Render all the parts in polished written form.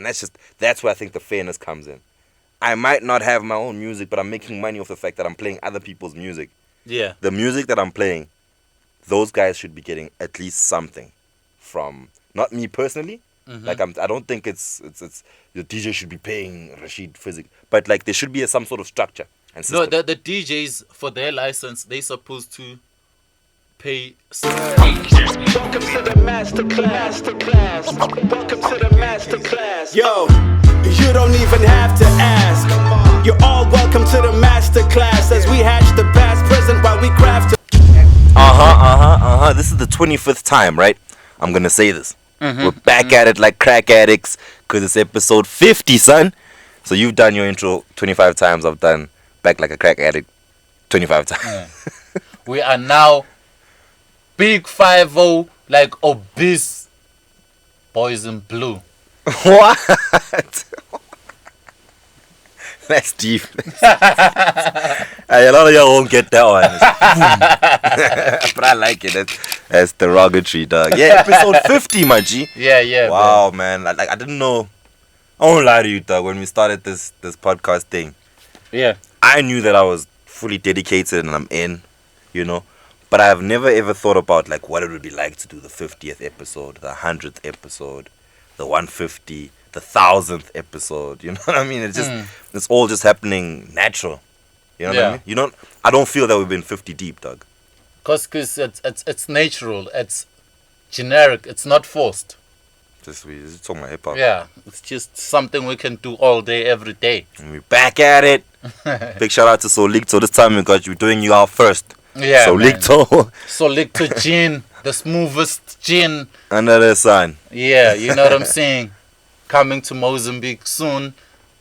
And that's where I think the fairness comes in. I might not have my own music, but I'm making money off the fact that I'm playing other people's music. Yeah. The music that I'm playing, those guys should be getting at least something from, not me personally. Like I don't think it's the DJ should be paying Rashid Feziekk, but like there should be some sort of structure and system. No, the DJs for their license, they supposed to pay. Welcome to the master class. Welcome to the master class. Yo, you don't even have to ask. You're all welcome to the master class as we hatch the past, present while we craft. This is the 25th time, right? I'm gonna say this. We're back at it like crack addicts, cause it's episode 50, son. So you've done your intro 25 times. I've done back like a crack addict 25 times. We are now big 5-0, like obese boys in blue. What? That's deep. Hey, a lot of y'all won't get that one. But I like it. That's derogatory, dog. Yeah, episode 50, my G. Yeah. Wow, man. I didn't know. I won't lie to you, dog. When we started this podcast thing, Yeah. I knew that I was fully dedicated and I'm in, you know. But I've never ever thought about like what it would be like to do the 50th episode, the 100th episode, the 150, the 1000th episode. You know what I mean? It's just it's all just happening natural. You know what I mean? I don't feel that we've been 50 deep, dog. Cause it's natural, it's generic, it's not forced. We just talking about hip hop. Yeah, it's just something we can do all day, every day. And we're back at it. Big shout out to Solicto. This time we got you doing you out first. Yeah, Solicto. Solicto gin, the smoothest gin Under the sun. Yeah, you know what I'm saying? Coming to Mozambique soon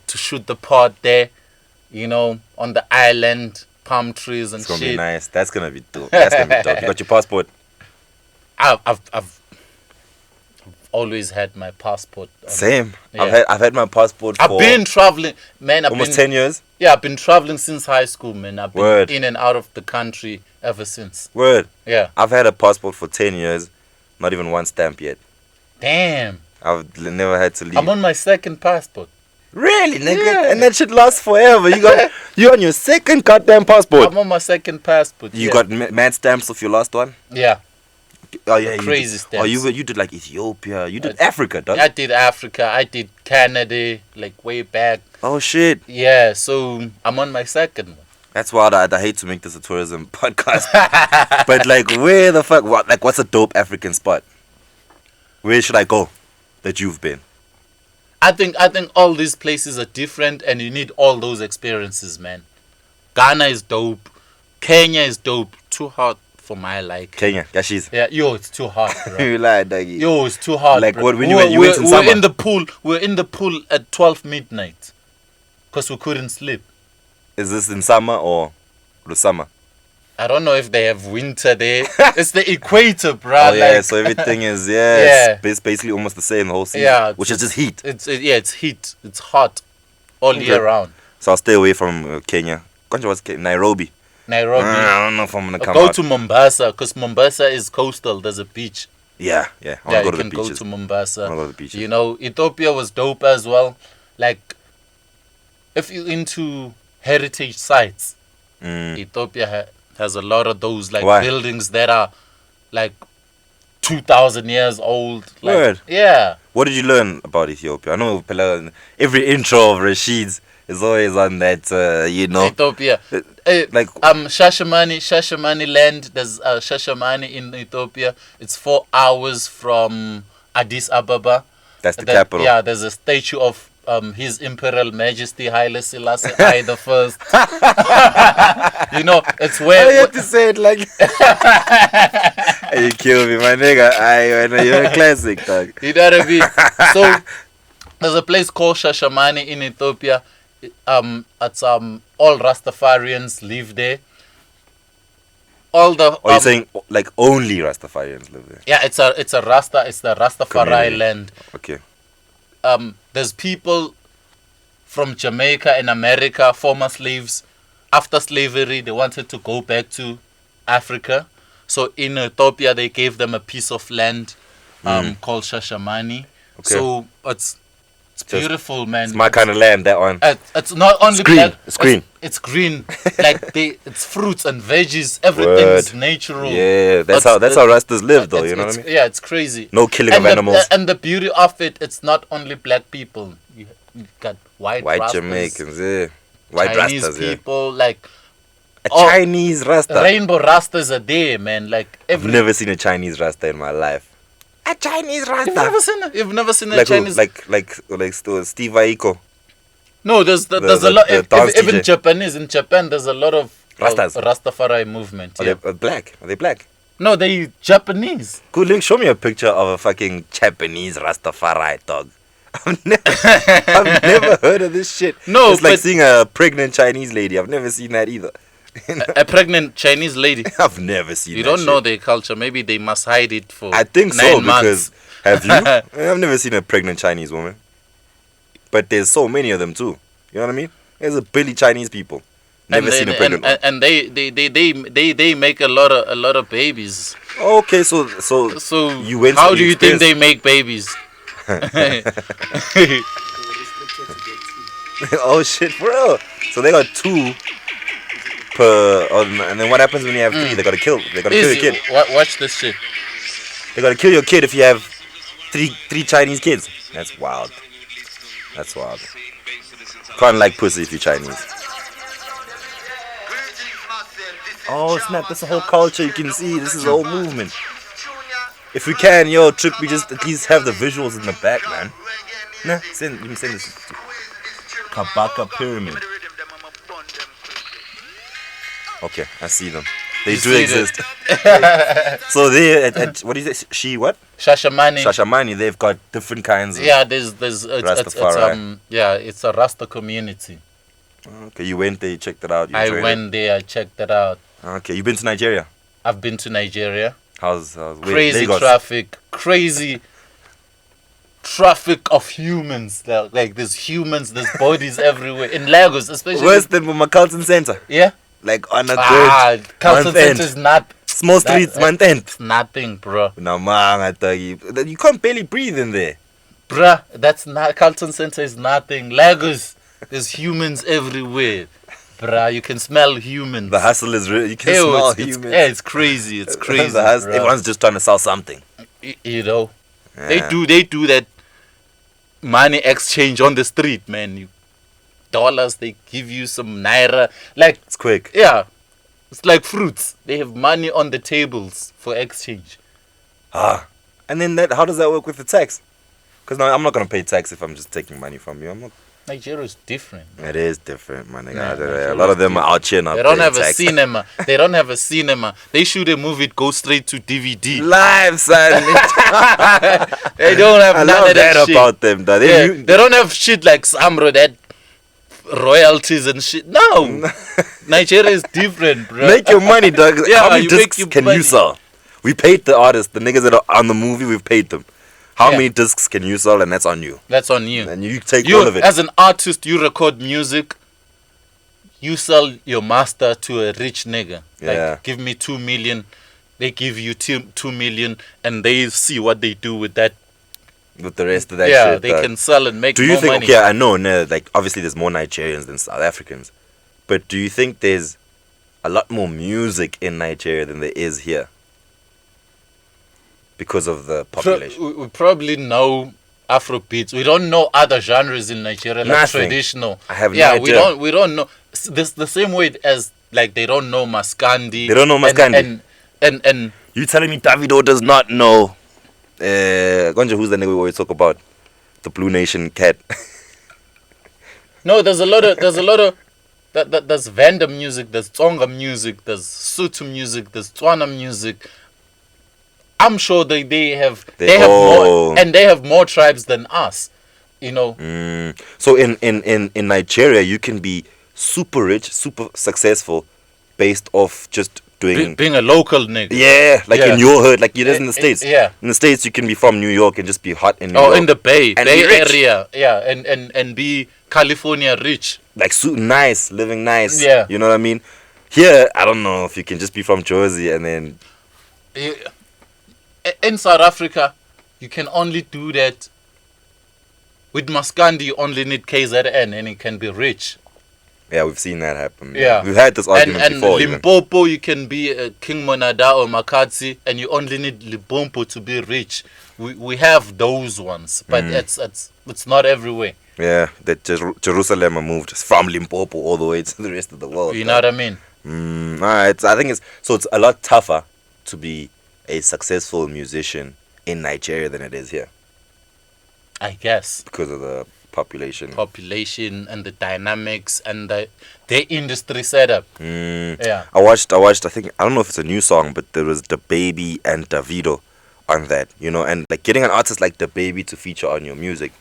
to shoot the pod there, you know, on the island, palm trees and It's gonna shit. be nice. That's gonna be dope. That's gonna be dope. You got your passport? I've always had my passport. Same. Yeah. I've had my passport for I've been traveling, man. almost 10 years. Yeah, I've been traveling since high school, man. I've been Word. in and out of the country ever since. Word. Yeah. I've had a passport for 10 years. Not even one stamp yet. Damn. I've never had to leave. I'm on my second passport. Really, nigga? Yeah. And that shit lasts forever. You on your second goddamn passport. I'm on my second passport. You yeah. got mad stamps of your last one? Yeah. Oh yeah, Crazy you did. stamps. Oh, you did like Ethiopia. You did Africa, dog. I did Africa. I did Canada, like way back. Oh shit. Yeah, so I'm on my second one. That's wild. I hate to make this a tourism podcast, but like, where the fuck? What's a dope African spot? Where should I go that you've been? I think all these places are different, and you need all those experiences, man. Ghana is dope. Kenya is dope. Too hot for my like. Kenya, Yashi's. Yeah, yo, it's too hot, bro. You lied, doggy. Yo, it's too hot. Like bro. what? When you went in summer? We're in the pool. We're in the pool at 12 midnight, cause we couldn't sleep. Is this in summer or the summer? I don't know if they have winter there. It's the equator, bro. Oh yeah, like, so everything is Yeah. it's basically almost the same the whole season. Yeah, which is just heat. It's heat. It's hot all year round. So I'll stay away from Kenya. Nairobi. Nairobi. I don't know if I'm gonna come Go out. to Mombasa, because Mombasa is coastal. There's a beach. Yeah. I Yeah, wanna you go to can the go beaches. to Mombasa. I wanna go to the beaches. You know, Ethiopia was dope as well. Like, if you're into heritage sites, Ethiopia has a lot of those like Why? buildings that are like 2,000 years old. Like, Word. Yeah. What did you learn about Ethiopia? I know every intro of Rashid's is always on that, you know. Ethiopia. Like Shashamane land. There's Shashamane in Ethiopia. It's 4 hours from Addis Ababa. that's the capital. Yeah, there's a statue of His Imperial Majesty Haile Selassie I the First. You know, it's where. I had to say it like. You kill me, my nigga. You're a classic, dog. You know what I mean? So there's a place called Shashamane in Ethiopia. It's all Rastafarians live there. All the Are you saying like only Rastafarians live there? yeah, it's the Rastafari Community. land. Okay. There's people from Jamaica and America, former slaves. After slavery, they wanted to go back to Africa. So in Ethiopia, they gave them a piece of land called Shashamane. Okay. So it's It's beautiful, man. It's my kind of land, that one. It's not only green. black. It's green. It's green. Like it's fruits and veggies. Everything's natural. Yeah, that's how Rastas live, though. You know what I mean? Yeah, it's crazy. No killing of animals. And the beauty of it, it's not only black people. You got white Rastas, Jamaicans, yeah. White Chinese Rastas, people, like a Chinese Rasta. Rainbow Rastas are there, man. Like I've never seen a Chinese Rasta in my life. A Chinese Rasta. You've never seen a like Chinese. Like Steve Aiko. No, there's a lot. Even Japanese, in Japan, there's a lot of Rastas. Rastafari movement. Yeah. Are they black? Are they black? No, they Japanese. Good, Link, show me a picture of a fucking Japanese Rastafari, dog. I've never heard of this shit. No, it's like seeing a pregnant Chinese lady. I've never seen that either. A pregnant Chinese lady. I've never seen You that don't know shit. their culture. Maybe they must hide it for I think 9 so, months. because have you? I've never seen a pregnant Chinese woman. But there's so many of them too. You know what I mean? There's a billion Chinese people. Never seen a pregnant one. And they make a lot of babies. Okay, so you went. How do you think they make babies? Oh shit, for real. So they got 2 per, and then what happens when you have 3? They gotta kill your kid. Watch this shit. They gotta kill your kid if you have three Chinese kids. That's wild. That's wild. Can't like pussy if you're Chinese. Oh snap! That's a whole culture. You can see this is a whole movement. If we can, yo, Trick, we just at least have the visuals in the back, man. Nah, you can send this. Kabaka Pyramid. Okay, I see them. They do exist. So they at what is it? Shashamani. They've got different kinds of. Yeah, there's Rastafari. it's a Rasta community. Okay, you went there, you checked it out. I went there, I checked it out. Okay, you been to Nigeria? I've been to Nigeria. How's crazy traffic of humans. Like there's humans, there's bodies everywhere in Lagos, especially. Worse than my Carlton Center. Yeah. Like on a good Carlton Center is not small streets, month end. Nothing, bro. No man, I tell you, you can't barely breathe in there. Bruh, that's not Carlton Center is nothing. Lagos, there's humans everywhere. Bruh, you can smell humans. The hustle is real. You can smell humans. It's crazy. It's crazy. Everyone's just trying to sell something. You know, they do that money exchange on the street, man. Dollars, they give you some naira. Like it's quick. Yeah, it's like fruits. They have money on the tables for exchange. And then how does that work with the tax? Because now I'm not gonna pay tax if I'm just taking money from you. I'm not. Nigeria is different. It is different, man. A lot of them are out here now. They don't have a cinema. They don't have a cinema. They shoot a movie, it goes straight to DVD. Live, son. They don't have none of that shit. About them, though. They don't have shit like Samro, that royalties and shit. No. Nigeria is different, bro. Make your money, dog. Yeah, how many discs can you sell? We paid the artists, the niggas that are on the movie, we've paid them. How many discs can you sell, and that's on you? That's on you. And you take all of it. As an artist, you record music, you sell your master to a rich nigga. Yeah. Like, give me 2 million, they give you 2 million, and they see what they do with that. With the rest of that shit. Yeah, they can sell and make more money. Do you think, okay, I know, like, obviously there's more Nigerians than South Africans, but do you think there's a lot more music in Nigeria than there is here? Because of the population. We probably know Afrobeats. We don't know other genres in Nigeria, like traditional. I have no idea. Yeah, we don't know. This the same way as like they don't know Maskandi. They don't know Maskandi. And you telling me Davido does not know? Gonja, who's the nigga we always talk about? The Blue Nation cat. No, there's a lot of there's Venda music, there's Tsonga music, there's Sotho music, there's Tswana music. I'm sure they have more, and they have more tribes than us, you know. So in Nigeria, you can be super rich, super successful, based off just doing being a local nigga. Yeah, like in your hood, like it is in the States. Yeah, in the States, you can be from New York and just be hot in New York. in the Bay and Area. Yeah, and be California rich. Like nice, living nice. Yeah, you know what I mean. Here, I don't know if you can just be from Jersey and then. In South Africa, you can only do that With Maskandi, you only need KZN and it can be rich. Yeah, we've seen that happen. Yeah. We've had this argument And before. even. Limpopo, you can be King Monada or Makatsi, and you only need Limpopo to be rich. We have those ones, but it's not everywhere. Yeah, that Jerusalem moved from Limpopo all the way to the rest of the world. You know what I mean? Alright, I think it's a lot tougher to be a successful musician in Nigeria than it is here I guess. because of the population. Population and the dynamics and their industry setup. Yeah. I watched. I think I don't know if it's a new song, but there was the Baby and Davido on that. And like getting an artist like the Baby to feature on your music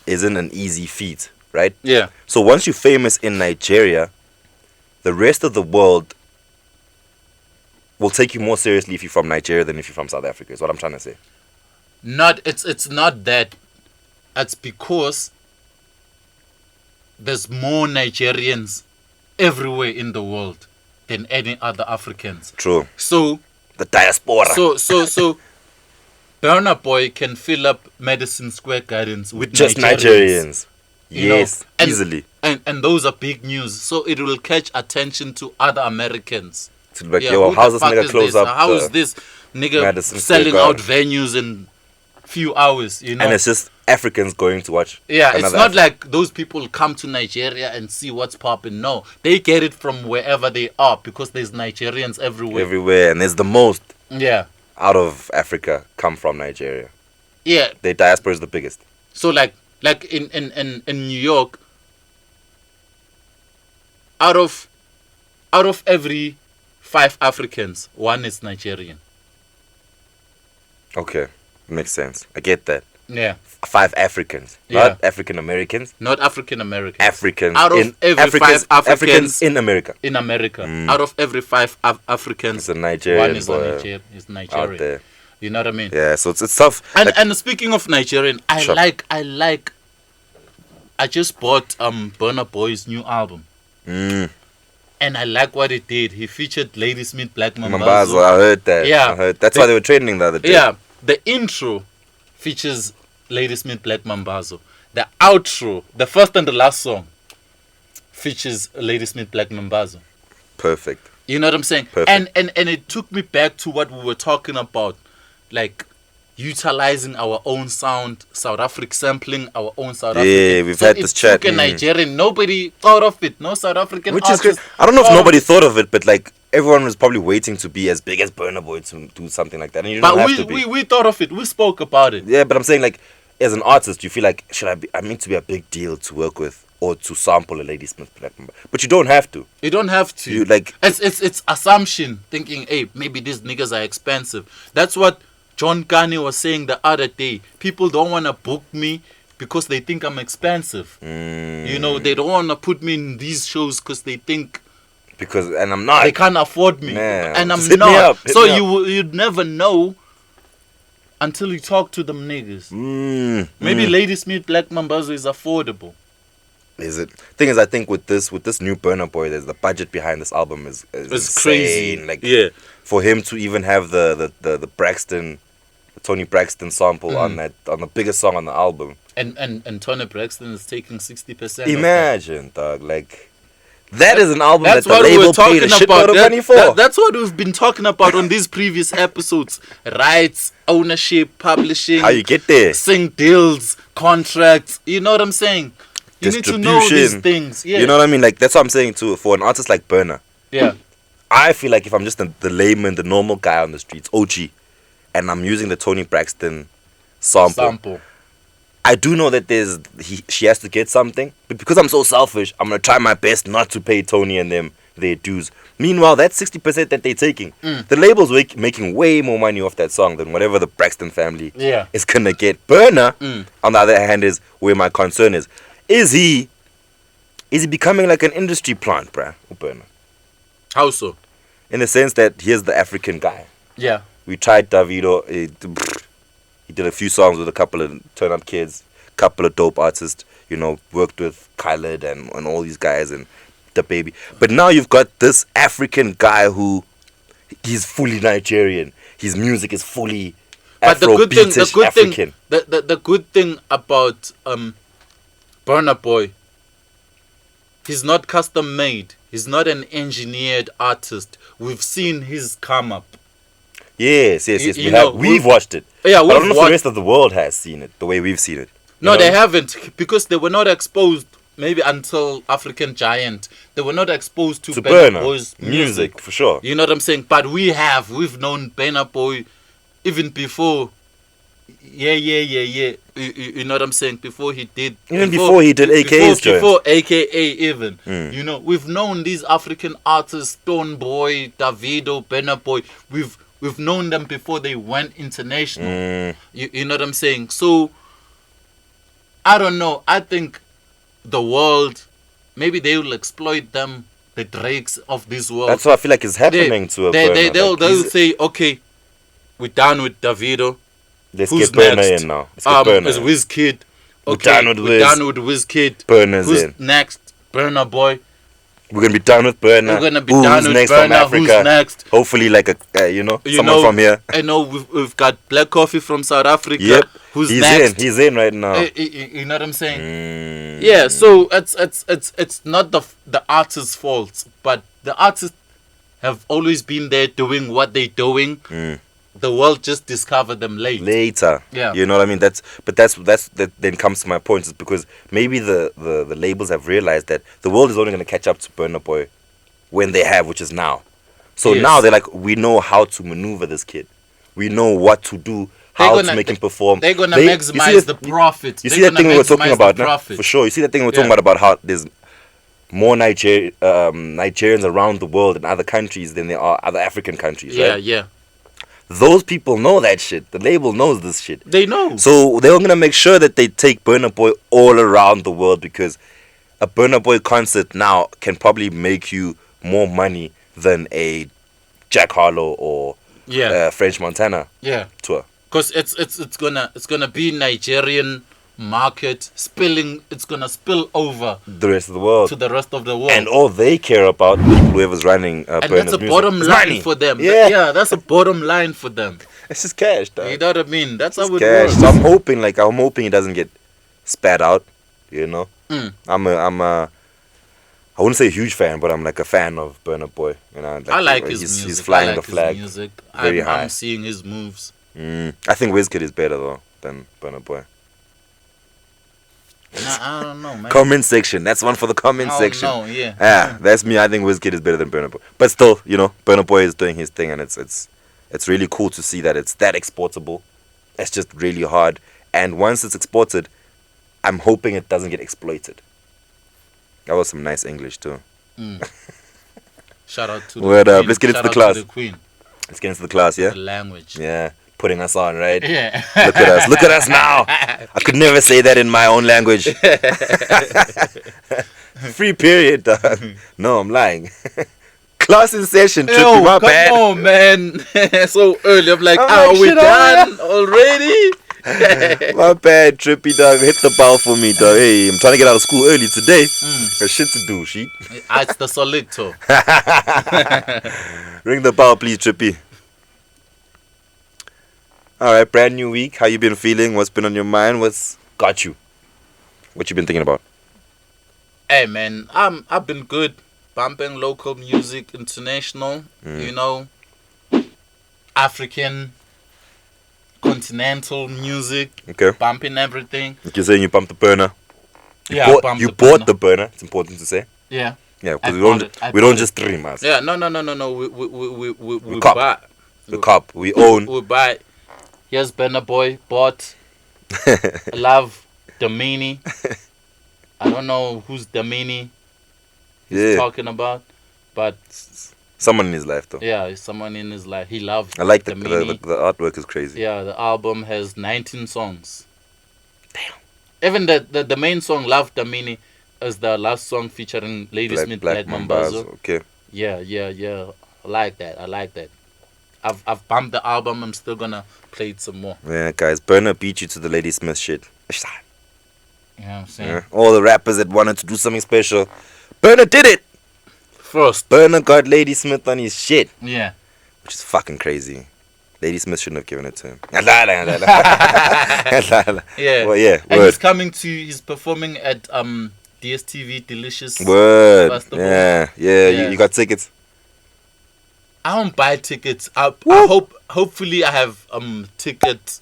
isn't an easy feat, right? Yeah. So once you're famous in Nigeria, the rest of the world will take you more seriously if you're from Nigeria than if you're from South Africa. Is what I'm trying to say. It's not that. It's because there's more Nigerians everywhere in the world than any other Africans. True. So The diaspora. so Burna Boy can fill up Madison Square Gardens with Just Nigerians. Nigerians. Yes, and, easily. And those are big news. So it will catch attention to other Americans. To be like, Yeah, yo, who how's the this fuck nigga is close this? up? How is this nigga Madison Square selling out Garden? venues in few hours? And it's just Africans going to watch. Yeah, it's another not like those people come to Nigeria and see what's popping. No, they get it from wherever they are because there's Nigerians everywhere. everywhere, and there's the most Yeah, out of Africa come from Nigeria. yeah. Their diaspora is the biggest. So like in New York, out of every 5 Africans, 1 is Nigerian. Okay, makes sense. I get that. Yeah, 5 Africans, Yeah. not African Americans. not African Americans. Africans Out of in every Africans, 5 Africans in America. in America, out of every 5 Africans, It's a Nigerian 1 is boy is out Nigerian. there. You know what I mean? Yeah, so it's tough. And Like, and speaking of Nigerian, Sure. I just bought Burna Boy's new album. And I like what it did. He featured Ladysmith Black Mambazo, I heard that. Yeah. I heard. That's why they were trending the other day. Yeah, the intro features Ladysmith Black Mambazo. The outro, the first and the last song, features Ladysmith Black Mambazo. Perfect. You know what I'm saying? Perfect. And it took me back to what we were talking about, like utilizing our own sound, South Africa, sampling our own South African. Yeah, we've had this chat. It took a Nigerian. Nobody thought of it. No South African Which is great. artist I don't know if thought of nobody it. thought of it, but like everyone was probably waiting to be as big as Burna Boy to do something like that. And you don't But have to be. we thought of it. We spoke about it. Yeah, but I'm saying like as an artist, you feel like I mean to be a big deal to work with or to sample a Ladysmith Black Mamba. But you don't have to. You don't have to. You like It's assumption, thinking, hey, maybe these niggas are expensive. That's what John Kanye was saying the other day. People don't want to book me because they think I'm expensive. You know, they don't want to put me in these shows because they think and I'm not. they can't afford me. Man, And I'm just hit me not. up, hit So me up. you'd never know until you talk to them niggas. Maybe Ladysmith Black Mambazo is affordable. Is it? Thing is, I think with this new Burna Boy, there's the budget behind this album is It's insane. crazy. Like Yeah. for him to even have the Braxton, the Tony Braxton sample on the biggest song on the album. And Tony Braxton is taking 60%. Imagine, dog. Like that is an album That's that the what we label were paid talking a shitload about. of money for. That's what we've been talking about on these previous episodes. Rights, ownership, publishing, How you get there? sing deals, contracts. You know what I'm saying? You need to know these Distribution. things. Yeah. You know what I mean? Like that's what I'm saying too. For an artist like Burna, Yeah. I feel like if I'm just the layman, the normal guy on the streets, OG, and I'm using the Tony Braxton sample, I do know that she has to get something, but because I'm so selfish, I'm gonna try my best not to pay Tony and them their dues. Meanwhile, that 60% that they're taking, the label's making way more money off that song than whatever the Braxton family Yeah. is gonna get. Burna, on the other hand, is where my concern is. Is he becoming like an industry plant, bruh? Burna, How so? in the sense that here's the African guy. Yeah. We tried Davido. He did a few songs with a couple of turn-up kids, couple of dope artists. You know, worked with Khaled and all these guys and the baby. But now you've got this African guy who he's fully Nigerian. His music is fully But the good thing, African. the good thing about Burna Boy, he's not custom made. He's not an engineered artist. We've seen his come up. Yes. You We've watched it. Yeah, But I don't know if the watched- rest of the world has seen it the way we've seen it. You No, know? they haven't, because they were not exposed. Maybe until African Giant, they were not exposed to To Burna Burna Boy's music for sure. You know what I'm saying? But we've known Burna Boy even before. Yeah. You know what I'm saying? Before he did. Before he did AKA's joint. Before AKA even. Mm. You know, we've known these African artists, Stone Boy, Davido, Burna Boy. We've known them before they went international. Mm. You know what I'm saying? So, I don't know. I think the world, maybe they will exploit them, the Drakes of this world. That's what I feel like is happening to a Burna. They'll say, okay, we're done with Davido. Let's Who's get Burna next? in now. Let's get Burna It's in. Wizkid. We're Okay, done with we're Wiz. done with Wizkid. Burna's Who's in. next? Burna Boy. We're gonna be done with Burna. We're gonna be Who's done with next from Burna. Africa? Who's next? Hopefully, like someone from here. I know we've got Black Coffee from South Africa. Yep. Who's He's next? He's in right now. You know what I'm saying? Mm. Yeah. So it's not the artist's fault, but the artists have always been there doing what they're doing. Mm. The world just discovered them late. Later. Yeah. You know what I mean? That then comes to my point, is because maybe the labels have realized that the world is only gonna catch up to Burna Boy when they have, which is now. So Yes. now they're like, we know how to maneuver this kid. We know what to do, how to make him perform. They're gonna You maximize see the profit. You see that thing we were talking about now? Profit. For sure. You see that thing we were Yeah. talking about how there's more Nigerians around the world in other countries than there are other African countries, Yeah, right? yeah. Those people know that shit. The label knows this shit. They know. So they're gonna make sure that they take Burna Boy all around the world, because a Burna Boy concert now can probably make you more money than a Jack Harlow or Yeah, French Montana yeah. tour. Because it's gonna be Nigerian market spilling. It's gonna spill over The rest of the world. to the rest of the world. And all they care about, whoever's running And Burna's that's a music, bottom is line money. for them. Yeah. That's a bottom line for them. It's just cash, dog. You know what I mean? That's how it Cash. works. So I'm hoping he doesn't get spat out. You know, Mm. I wouldn't say a huge fan, but I'm like a fan of Burna Boy. You know, I like his he's, music. He's flying I like the flag. His music. very I'm high. seeing his moves. I think Wizkid is better though than Burna Boy. Nah, I don't know, man. Comment section. That's one for the comment I don't section. know, yeah. Yeah, that's me. I think Wizkid is better than Burna Boy. But still, Burna Boy is doing his thing, and it's really cool to see that it's that exportable. It's just really hard, and once it's exported, I'm hoping it doesn't get exploited. That was some nice English too. Shout out to Word the up. queen. Let's get into Shout the out class. to the queen. Let's get into the class, yeah? The language. Yeah, putting us on, right? Yeah. Look at us. Look at us now. I could never say that in my own language. Free period, dog. No, I'm lying. Class in session, Trippy, Yo, my come bad. on, man. So early. I'm like, I'm are like, we shit, done already? My bad, Trippy, dog. Hit the ball for me, dog. Hey, I'm trying to get out of school early today. Got shit to do, sheet. It's the Solito. Ring the bell, please, Trippy. Alright, brand new week. How you been feeling? What's been on your mind? What's got you? What you been thinking about? Hey, man, I've been good. Bumping local music, international, African, continental music, Okay. bumping everything. Like you're saying you bumped the burner. Yeah, I bumped You the bought burner. the burner. It's important to say. Yeah. Yeah, I because bought it. I we bought don't it. just stream us. Yeah, no. We cop. buy. The cop. We own. We buy. Here's Burna Boy bought. Love Domini. I don't know who's Domini Yeah. talking about, but Someone in his life though. yeah, it's someone in his life. He loves I like the Domini. artwork is crazy. Yeah, the album has 19 songs. Damn. Even the main song, Love Domini, is the last song featuring Ladysmith Black Mambazo. Okay. Yeah. I like that. I've bumped the album. I'm still gonna play it some more. Yeah, guys, Burner beat you to the Ladysmith shit. You know what I'm saying? Yeah. All the rappers that wanted to do something special, Burner did it. First. Burner got Ladysmith on his shit, Yeah. which is fucking crazy. Lady Smith shouldn't have given it to him. Yeah. Well, yeah. And Word. he's performing at DSTV Delicious Word. Festival. Yeah. Yes. You got tickets? I don't buy tickets. I hopefully I have tickets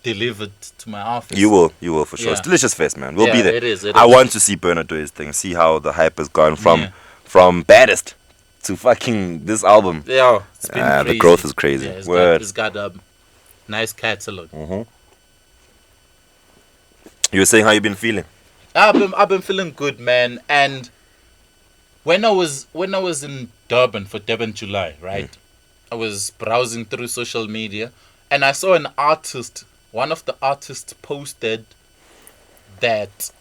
delivered to my office. You will for sure. Yeah. It's Delicious Fest, man. We'll be Yeah, there. it is, I want to see Burner do his thing. See how the hype has gone from baddest to fucking this album. Yeah, it's been The crazy. growth is crazy. Yeah, Word. it's got a nice catalog. You were saying how you've been feeling? I've been feeling good, man. And when I was in Durban for Durban July, right? I was browsing through social media and I saw one of the artists posted that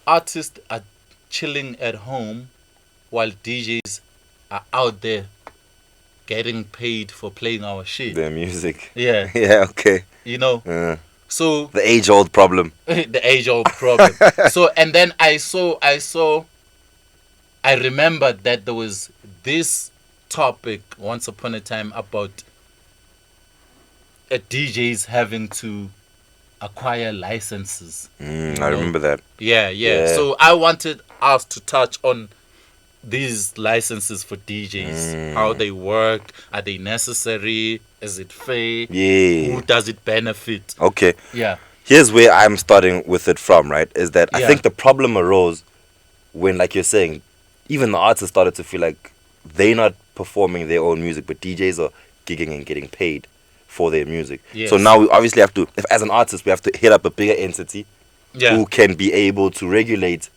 artists are chilling at home while DJs are out there getting paid for playing our shit. Their music. Yeah. Yeah, okay. You know? So The age-old problem. the age-old problem. So, and then I remembered that there was this topic once upon a time about DJs having to acquire licenses. I remember that. Yeah. So I wanted us to touch on these licenses for DJs, how they work, are they necessary, is it fair, Yeah. who does it benefit? Okay. Yeah. Here's where I'm starting with it from, right? Is that I Yeah. think the problem arose when, like you're saying, even the artists started to feel like they're not performing their own music, but DJs are gigging and getting paid for their music. Yes. So now we obviously have to, as an artist, we have to hit up a bigger entity Yeah. who can be able to regulate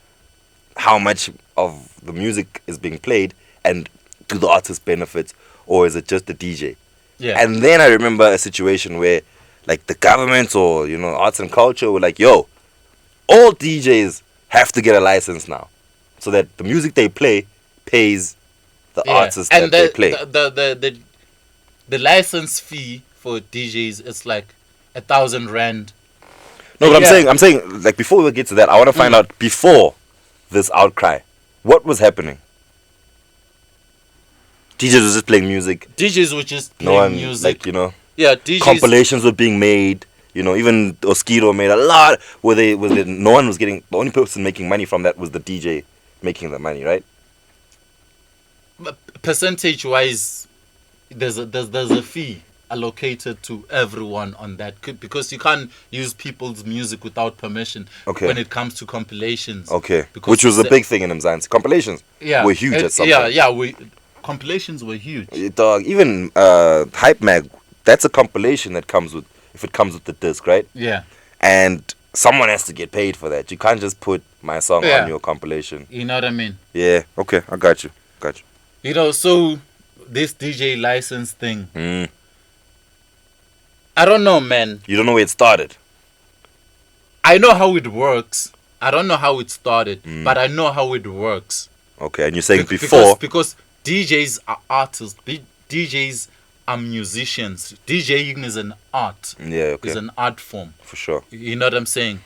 how much of the music is being played, and do the artist benefit, or is it just the DJ? Yeah. And then I remember a situation where, like, the government or, arts and culture were like, yo, all DJs have to get a license now, so that the music they play pays the artists that they play. The license fee for DJs is like 1,000 rand. No, but Yeah. I'm saying, like, before we get to that, I want to find out, before this outcry, what was happening? DJs was just playing music. DJs were just No playing one, music. like, Yeah, DJs. compilations were being made. Even Oskido made a lot. No one was getting. The only person making money from that was the DJ making the money, right? Percentage wise, there's a fee allocated to everyone on that, because you can't use people's music without permission. Okay. When it comes to compilations. Okay. Because Which was a the- big thing in Mzansi. Compilations were huge at some point. compilations were huge. Dog, even Hype Mag, that's a compilation that comes with, if it comes with the disc, right? Yeah. And someone has to get paid for that. You can't just put my song Yeah. on your compilation. You know what I mean? Yeah, okay, I got you. So this DJ license thing, Mm. I don't know, man. You don't know where it started. I know how it works. I don't know how it started, but I know how it works. Okay, and you're saying Be- before. because DJs are artists. DJs are musicians. DJing is an art. Yeah, okay, It's an art form. for sure. You know what I'm saying?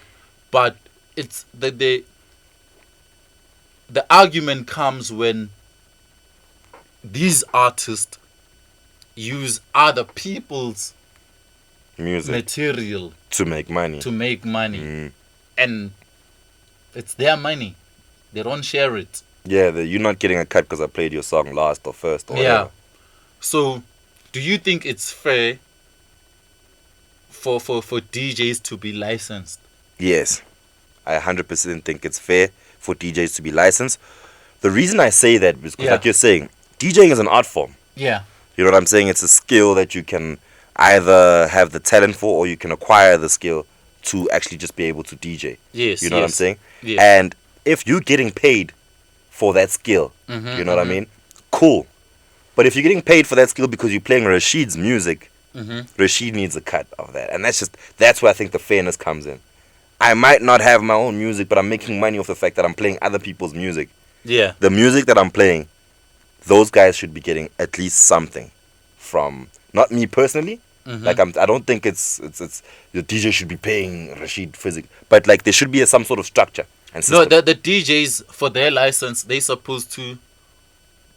But it's the argument comes when these artists use other people's Music material to make money. to make money, Mm. and it's their money. They don't share it. Yeah, you're not getting a cut because I played your song last or first or Yeah. whatever. So, do you think it's fair for DJs to be licensed? Yes, I 100% think it's fair for DJs to be licensed. The reason I say that is because, Yeah. like you're saying, DJing is an art form. Yeah. You know what I'm saying? It's a skill that you can either have the talent for, or you can acquire the skill to actually just be able to DJ. Yes. You know what I'm yes. saying? Yes. And if you're getting paid for that skill, you know what I mean? Cool. But if you're getting paid for that skill because you're playing Rashid's music, Rashid needs a cut of that. And that's where I think the fairness comes in. I might not have my own music, but I'm making money off the fact that I'm playing other people's music. Yeah. The music that I'm playing, those guys should be getting at least something from, not me personally. Like I don't think it's the DJ should be paying Rashid Feziekk, but like there should be some sort of structure and No, system. the DJs for their license, they supposed to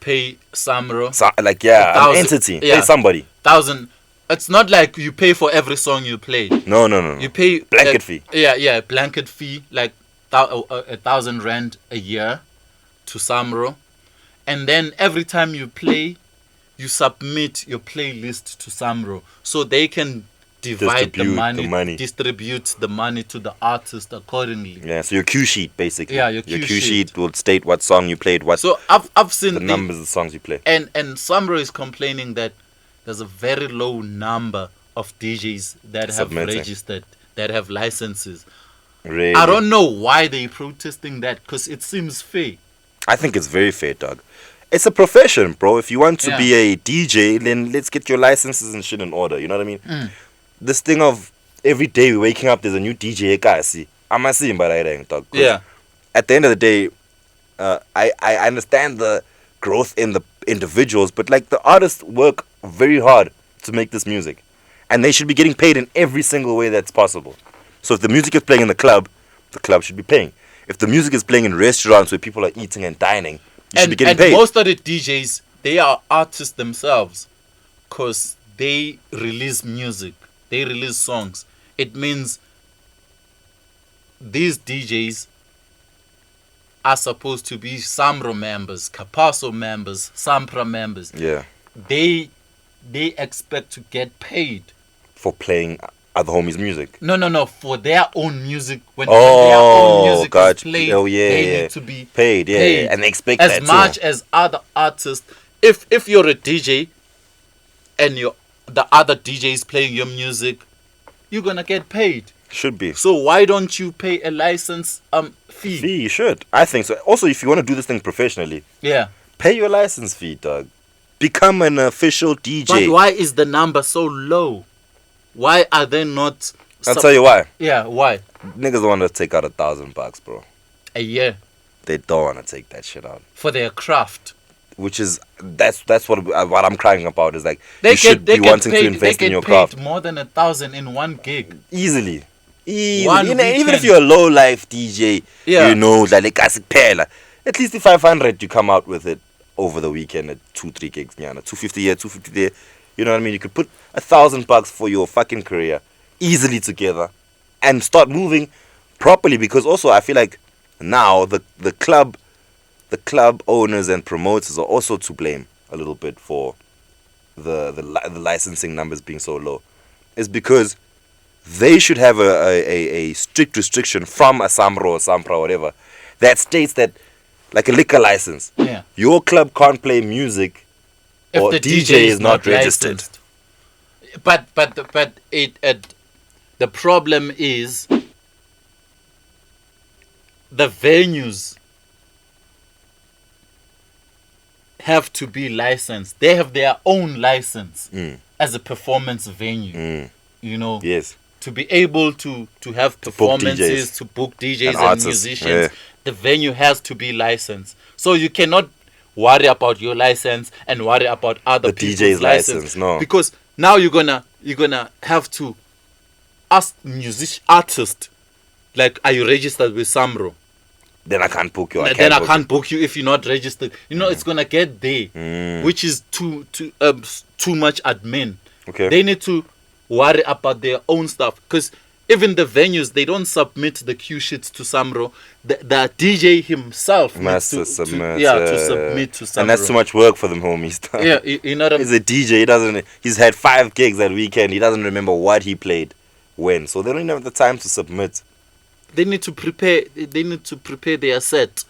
pay Samro. So, like, yeah, 1,000, an entity. yeah. Pay somebody. 1,000. It's not like you pay for every song you play. No. You pay Blanket fee. Yeah, blanket fee, like 1,000 rand a year to Samro, and then every time you play, you submit your playlist to Samro, so they can divide the money, distribute the money to the artist accordingly. Yeah, so your cue sheet basically. Yeah, your cue cue sheet will state what song you played, what. So I've seen the numbers of the songs you play. And Samro is complaining that there's a very low number of DJs that Submitting. have registered, that have licenses. Really? I don't know why they're protesting that, because it seems fair. I think it's very fair, dog. It's a profession, bro. If you want to be a DJ, then let's get your licenses and shit in order. You know what I mean? This thing of every day we're waking up, there's a new DJ. I see. I'm seeing, but I don't, dog. Yeah. At the end of the day, I understand the growth in the individuals, but like the artists work very hard to make this music, and they should be getting paid in every single way that's possible. So if the music is playing in the club should be paying. If the music is playing in restaurants where people are eating and dining, you should be getting paid. And most of the DJs, they are artists themselves, because they release music, they release songs. It means these DJs are supposed to be Samro members, Capasso members, Sampra members. Yeah. They expect to get paid For playing other homies' music. No, for their own music. When their own music is played, they need to be paid. Yeah, and they expect as that much too. as other artists. If you're a DJ and the other DJ is playing your music, you're gonna get paid. Should be. So why don't you pay a license fee? Fee, you should. I think so. Also, if you want to do this thing professionally, Yeah. pay your license fee, dog. Become an official DJ. But why is the number so low? Why are they not? I'll tell you why. Yeah, why? Niggas want to take out $1,000, bro. A year They don't want to take that shit out. for their craft. Which is that's what I'm crying about is like They you should be wanting to invest in your craft more than 1,000 in one gig. easily. One Even if weekend. you're a low life DJ, Yeah. you know, like at least the 500 you come out with it over the weekend at 2-3 gigs, yeah, 250 here, 250 there. You know what I mean? You could put $1,000 for your fucking career easily together and start moving properly, because also I feel like now the club owners and promoters are also to blame a little bit for the licensing numbers being so low. It's because they should have a strict restriction from a Samro or Sampra or whatever that states that, like a liquor license, Yeah. your club can't play music If or the DJ is not registered. licensed. But the problem is the venues have to be licensed. They have their own license as a performance venue. You know, Yes. to be able to have performances, to book DJs and artists, musicians, yeah. the venue has to be licensed. So you cannot worry about your license and worry about other The people's DJ's license, no. Because now you're gonna have to ask artist, like, are you registered with Samro? Then I can't book you. I can't book you if you're not registered. You know, it's gonna get there, which is too much admin. Okay. They need to worry about their own stuff, because even the venues, they don't submit the cue sheets to Samro. The DJ himself Must needs to submit. submit to Samro. And that's too much work for them homies. Yeah, you know what I mean? He's a DJ. He's had 5 gigs that weekend. He doesn't remember what he played when. So they don't even have the time to submit. They need to prepare. They need to prepare their set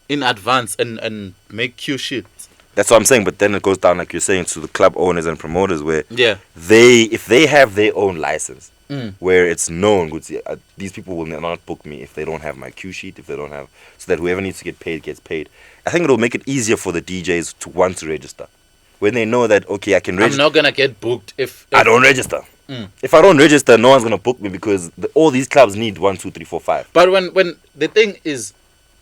in advance and make cue sheets. That's what I'm saying. But then it goes down, like you're saying, to the club owners and promoters, where Yeah. if they have their own license, where it's known, these people will not book me if they don't have my cue sheet, if they don't have, so that whoever needs to get paid gets paid. I think it'll make it easier for the DJs to want to register when they know that, okay, I can register. I'm not gonna get booked if I don't register. If I don't register, no one's gonna book me, because all these clubs need 1, 2, 3, 4, 5. But when the thing is,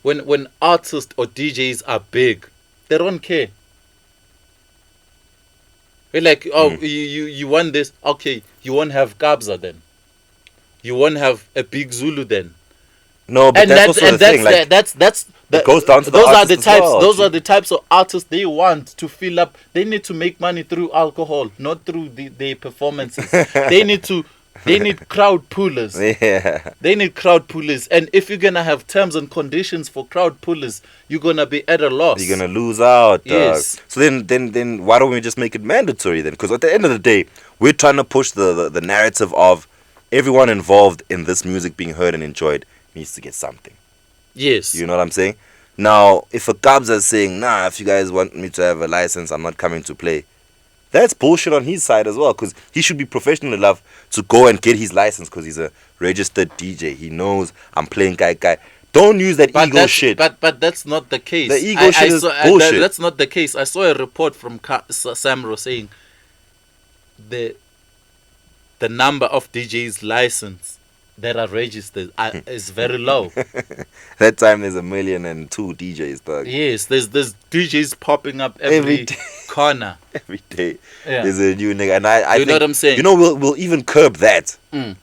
when artists or DJs are big, they don't care. We're like, oh, you want this? Okay, you won't have Kabza then. You won't have a Big Zulu then. No, but And that's that's also and the that's thing. Like, that's it goes down to the those are artist the as types. well, Those G. are the types of artists they want to fill up. They need to make money through alcohol, not through their performances. They need to. They need crowd pullers. yeah. They need crowd pullers. And if you're gonna have terms and conditions for crowd pullers, you're gonna be at a loss. You're gonna lose out. Yes. So then, why don't we just make it mandatory then? Because at the end of the day, we're trying to push the narrative of everyone involved in this music being heard and enjoyed needs to get something. Yes. You know what I'm saying? Now, if a Kabza is saying, nah, if you guys want me to have a license, I'm not coming to play. That's bullshit on his side as well, because he should be professional enough to go and get his license because he's a registered DJ. He knows I'm playing guy. Don't use that ego shit. But that's not the case. The ego shit is bullshit. That's not the case. I saw a report from Samro saying the number of DJs licensed that are registered is very low. That time there's 1,002,000 DJs, dog. Yes, there's DJs popping up every day. corner. Every day Yeah. there's a new nigga, and I You know think, what I'm saying? You know, we'll even curb that Mm.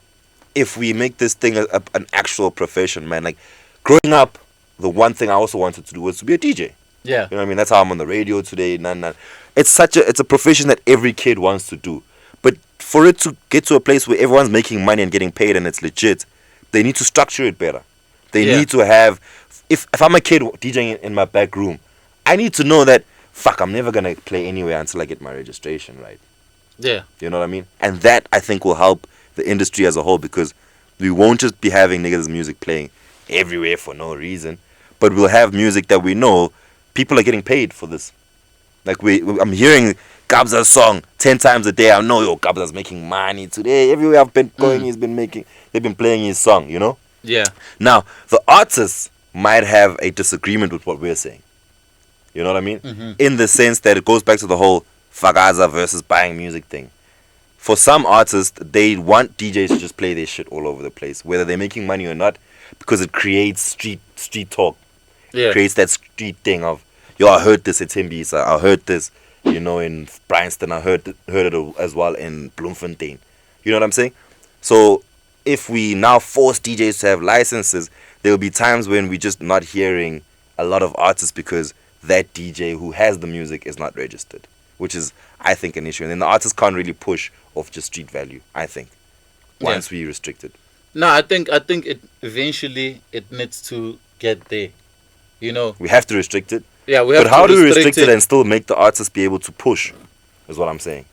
if we make this thing an actual profession, man. Like growing up, the one thing I also wanted to do was to be a DJ. Yeah. You know what I mean? That's how I'm on the radio today. Nah. It's a profession that every kid wants to do. But for it to get to a place where everyone's making money and getting paid and it's legit, they need to structure it better. They Yeah. need to have. If I'm a kid DJing in my back room, I need to know that fuck, I'm never gonna play anywhere until I get my registration right. Yeah. You know what I mean? And that I think will help the industry as a whole, because we won't just be having niggas' music playing everywhere for no reason, but we'll have music that we know people are getting paid for this. Like I'm hearing Kabza's song 10 times a day. I know Kabza's making money today. Everywhere I've been going, they've been playing his song, you know? Yeah. Now, the artists might have a disagreement with what we're saying. You know what I mean? Mm-hmm. In the sense that it goes back to the whole Fagaza versus buying music thing. For some artists, they want DJs to just play their shit all over the place, whether they're making money or not, because it creates street talk. Yeah. Creates that street thing of, yo, I heard this at Themba, I heard this, you know, in Bryanston, I heard it as well in Bloemfontein. You know what I'm saying? So if we now force DJs to have licenses, there will be times when we're just not hearing a lot of artists because that DJ who has the music is not registered, which is, I think, an issue. And then the artists can't really push off just street value, I think, once we restrict it. No, I think it eventually it needs to get there. You know. We have to restrict it. Yeah, we have But to how do we restrict it and still make the artists be able to push, is what I'm saying.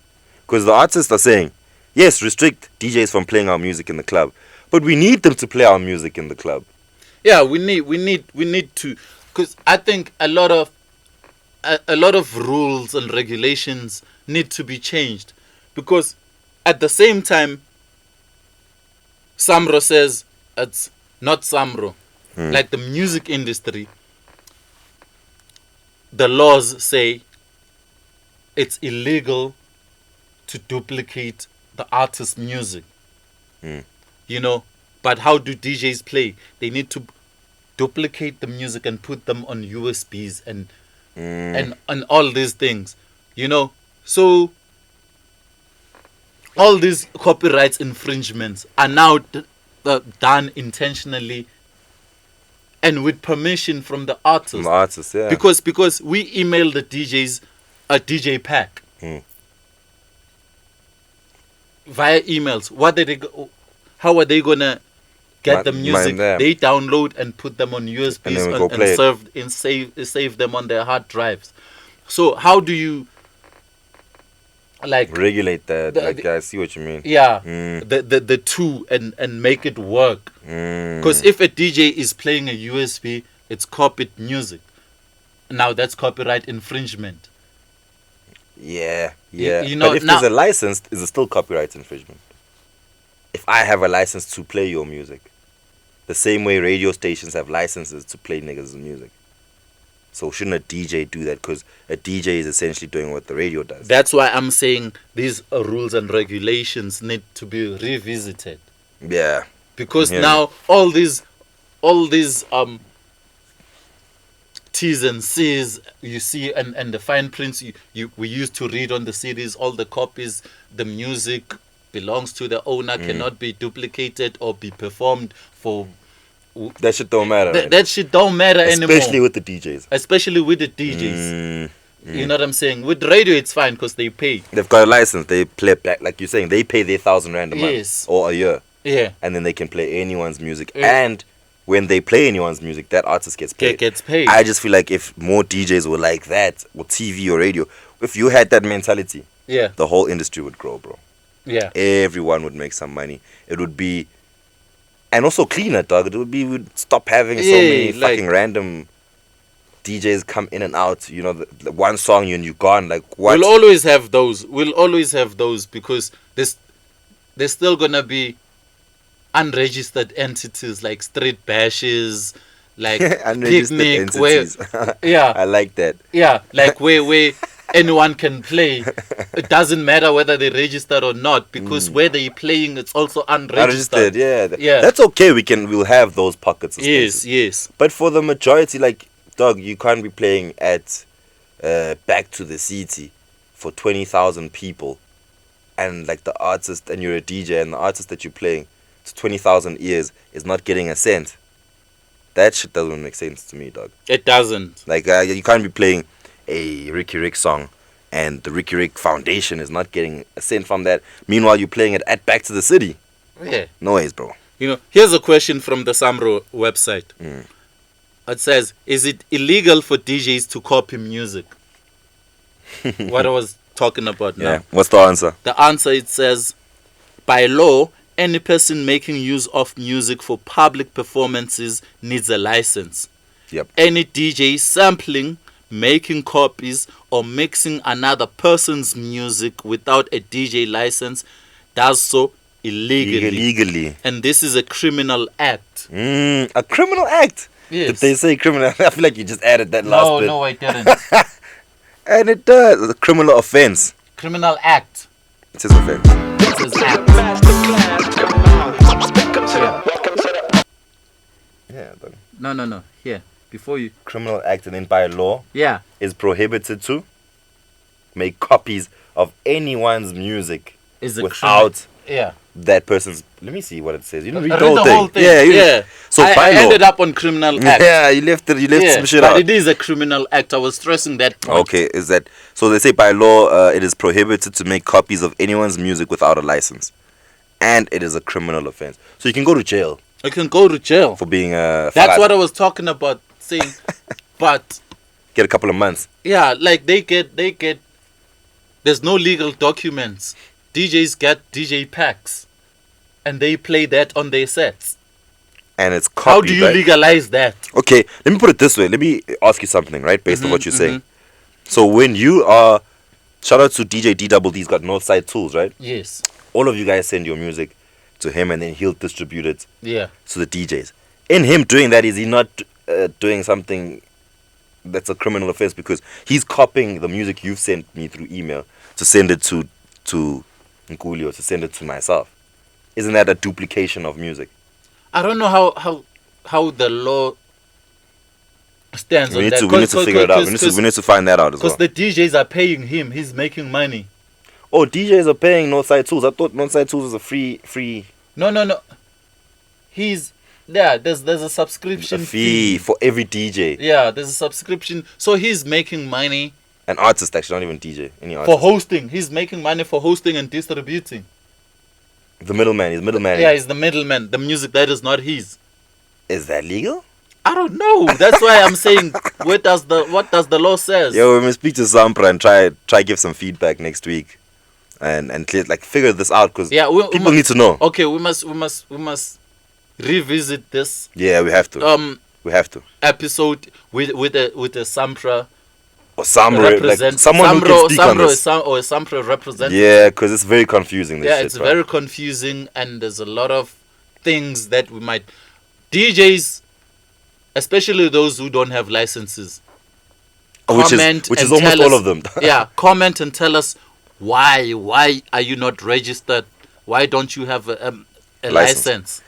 Because the artists are saying, yes, restrict DJs from playing our music in the club, but we need them to play our music in the club. Yeah, we need to, because I think a lot of rules and regulations need to be changed, because at the same time, Samro says it's not Samro, like the music industry. The laws say it's illegal to duplicate the artist's music. You know, but how do DJs play? They need to duplicate the music and put them on USBs and all these things. You know, so all these copyright infringements are now done intentionally and with permission from the artist. From the artists, yeah. Because we email the DJs a DJ pack via emails. How are they gonna get the music? They download and put them on USBs and save them on their hard drives. So how do you regulate that? I see what you mean. Yeah, the two and make it work. Because if a DJ is playing a USB, it's copied music. Now that's copyright infringement. Yeah. You know, but if there's a license, is it still copyright infringement? If I have a license to play your music, the same way radio stations have licenses to play niggas' music. So shouldn't a DJ do that? Because a DJ is essentially doing what the radio does. That's why I'm saying these rules and regulations need to be revisited. Yeah. Because now all these T's and C's you see and the fine prints we used to read on the CDs, all the copies, the music belongs to the owner, cannot be duplicated or be performed for That shit don't matter. Right? That shit don't matter anymore. Especially with the DJs. Especially with the DJs. You know what I'm saying? With radio, it's fine because they pay. They've got a license. They play back, like you're saying. They pay their 1,000 rand a month Yes. or a year, Yeah. and then they can play anyone's music. Yeah. And when they play anyone's music, that artist gets paid. Gets paid. I just feel like if more DJs were like that, or TV or radio, if you had that mentality, Yeah. the whole industry would grow, bro. Yeah. Everyone would make some money. It would be, and also cleaner, dog. It would be, we'd stop having so many fucking random DJs come in and out. You know, the one song and you're gone. Like what? We'll always have those. Because there's still gonna be unregistered entities like street bashes, like Unregistered picnic, where entities. yeah, I like that. yeah, like where anyone can play. It doesn't matter whether they're registered or not, because where they're playing, it's also unregistered. Unregistered, yeah. Yeah. That's okay. We'll have those pockets. Of Yes, spaces. yes. But for the majority, like, dog, you can't be playing at Back to the City for 20,000 people, and like the artist, and you're a DJ, and the artist that you're playing to 20,000 ears is not getting a cent. That shit doesn't make sense to me, dog. It doesn't. Like, you can't be playing a Ricky Rick song and the Ricky Rick Foundation is not getting a cent from that. Meanwhile, you're playing it at Back to the City. Yeah. No ways, bro. You know, here's a question from the Samro website. It says, is it illegal for DJs to copy music? What I was talking about now. Yeah. What's the answer? The answer, it says, by law, any person making use of music for public performances needs a license. Yep. Any DJ sampling, making copies, or mixing another person's music without a DJ license does so illegally. Illegally. And this is a criminal act. A criminal act? Yes. Did they say criminal? I feel like you just added that last bit. No, I didn't. And it does. It's a criminal offense. Criminal act. It says offense. It says act. Masterclass, come on. Welcome to the Yeah. The No. Here, before you. criminal act, and then by law Yeah. is prohibited to make copies of anyone's music Is a without Yeah. that person's. Let me see what it says. You didn't read Read the whole thing. Yeah. Yeah. So I by law. ended up on criminal act. Yeah, you left it. You left some shit but out. it is a criminal act. I was stressing that point. Okay, is that so? They say by law, it is prohibited to make copies of anyone's music without a license, and it is a criminal offense. So you can go to jail You can go to jail. for being That's what I was talking about saying. But get a couple of months. yeah, like they get. There's no legal documents. DJs get DJ packs, and they play that on their sets. And it's copied. How do you right? legalize that? Okay, let me put it this way. Let me ask you something, right? Based on what you're saying. So when you are, shout out to DJ D-Double-D's got Northside Tools, right? Yes. All of you guys send your music to him, and then he'll distribute it Yeah. to the DJs. In him doing that, is he not doing something that's a criminal offense? Because he's copying the music you've sent me through email to send it to Nkuli or to send it to myself. Isn't that a duplication of music? I don't know how the law stands We on need that. to figure it out. We need to find that out as well. Because the DJs are paying him. He's making money. Oh, DJs are paying Northside Tools. I thought Northside Tools was a free No. He's there's a subscription fee for every DJ. Yeah, there's a subscription. So he's making money An artist, actually, not even DJ. Any artist. for hosting. He's making money for hosting and distributing. The middleman. He's middleman. Yeah, he's the middleman. The music that is not his. Is that legal? I don't know. That's why I'm saying what does the law says? Yo, we're gonna speak to Sampra and try give some feedback next week, and like figure this out, because people need to know. Okay, we must revisit this. Yeah, we have to. We have to. Episode with the Sampra Or someone who can speak on this. or a Sampra representative. Yeah, because it's very confusing. This Yeah, shit, it's bro. very confusing, and there's a lot of things that we might DJs, especially those who don't have licenses. Which comment is and almost tell all us- of them. Yeah, comment and tell us why are you not registered? Why don't you have a license?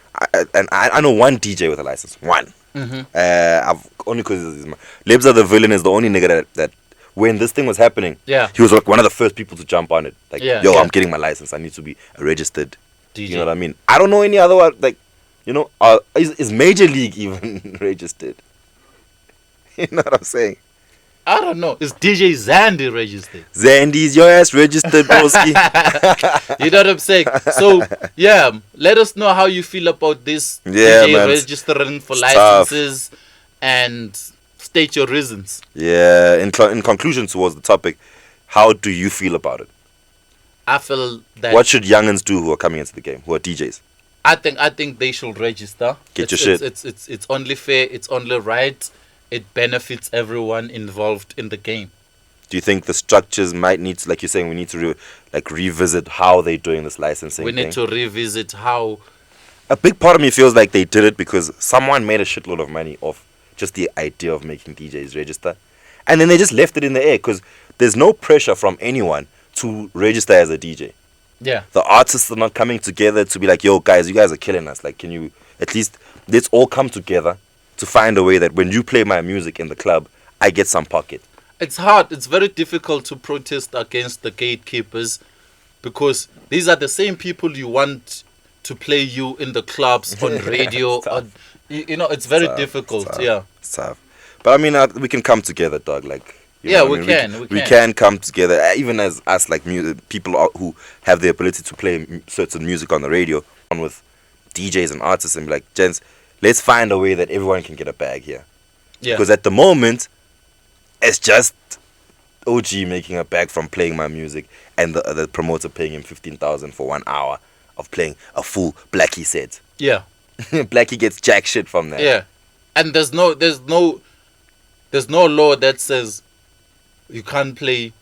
I know one DJ with a license. One. Mm-hmm. I've only because Lebza the Villain is the only nigga that when this thing was happening, Yeah. he was like one of the first people to jump on it. Like, Yeah, yo, yeah. I'm getting my license. I need to be a registered DJ. You know what I mean? I don't know any other one. Like, You know, is Major League even registered? You know what I'm saying? I don't know. Is DJ Zandy registered? Zandy's your ass registered, broski. You know what I'm saying? So, yeah, let us know how you feel about this Yeah, DJ man. registering for It's licenses and state your reasons. Yeah, in conclusion towards the topic, how do you feel about it? I feel that What should youngins do who are coming into the game, who are DJs? I think they should register. Get your shit. It's only fair, it's only right. It benefits everyone involved in the game. Do you think the structures might need to, like you're saying, we need to revisit how they're doing this licensing We need thing? to revisit how. A big part of me feels like they did it because someone made a shitload of money off just the idea of making DJs register. And then they just left it in the air because there's no pressure from anyone to register as a DJ. Yeah. The artists are not coming together to be like, yo, guys, you guys are killing us. Like, can you at least, let's all come together to find a way that when you play my music in the club, I get some pocket. It's hard. It's very difficult to protest against the gatekeepers because these are the same people you want to play you in the clubs, on radio. You know, it's very difficult. Yeah. It's tough. But I mean, we can come together, dog. Like, you Yeah, know what we I mean? can. We can come together, even as us, like people who have the ability to play certain music on the radio, on with DJs and artists, and be like, gents, let's find a way that everyone can get a bag here. Yeah. Because at the moment, it's just OG making a bag from playing my music, and the promoter paying him 15,000 for 1 hour of playing a full Blackie set. Yeah. Blackie gets jack shit from that. Yeah. And there's no law that says you can't play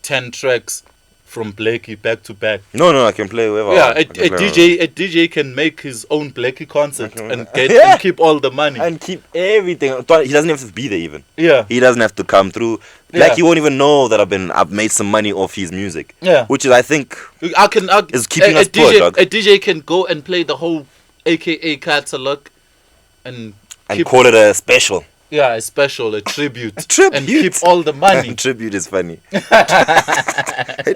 10 tracks from Blackie back to back. No, I can play whoever. Yeah, I can play a DJ can make his own Blackie concert and Yeah. and keep all the money. and keep everything. He doesn't have to be there even. Yeah. He doesn't have to come through. Yeah. Blackie won't even know that I've made some money off his music. Yeah. Which is, I think, is keeping us poor, dog. A DJ can go and play the whole AKA catalog and keep, call it a special. a special, a tribute. Tribute. And keep all the money. Tribute is funny.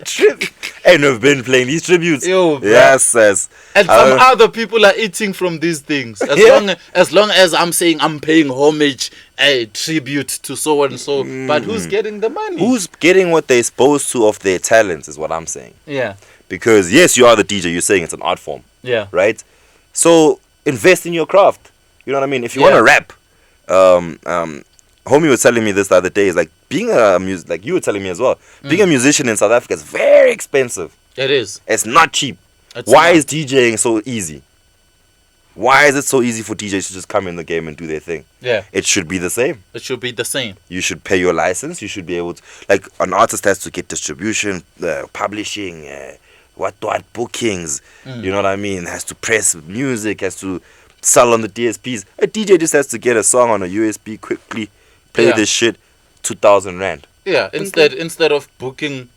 Tribute. Hey, no, I've been playing these tributes. Yo, bro. Yes. And some other people are eating from these things. As long as I'm saying I'm paying homage, a tribute to so and so. But who's getting the money? Who's getting what they're supposed to of their talents is what I'm saying. Yeah. Because yes, you are the DJ. You're saying it's an art form, Yeah. right? So invest in your craft. You know what I mean? If you Yeah. want to rap, homie was telling me this the other day. Is like being a like you were telling me as well. Being a musician in South Africa is very expensive. It is. It's not cheap. It's Why not. is DJing so easy? Why is it so easy for DJs to just come in the game and do their thing? Yeah. It should be the same. It should be the same. You should pay your license. You should be able to, like, an artist has to get distribution, publishing, what bookings. You know what I mean? Has to press music, has to sell on the DSPs. A DJ just has to get a song on a USB quickly, play Yeah. this shit, 2,000 rand. Yeah. Instead of booking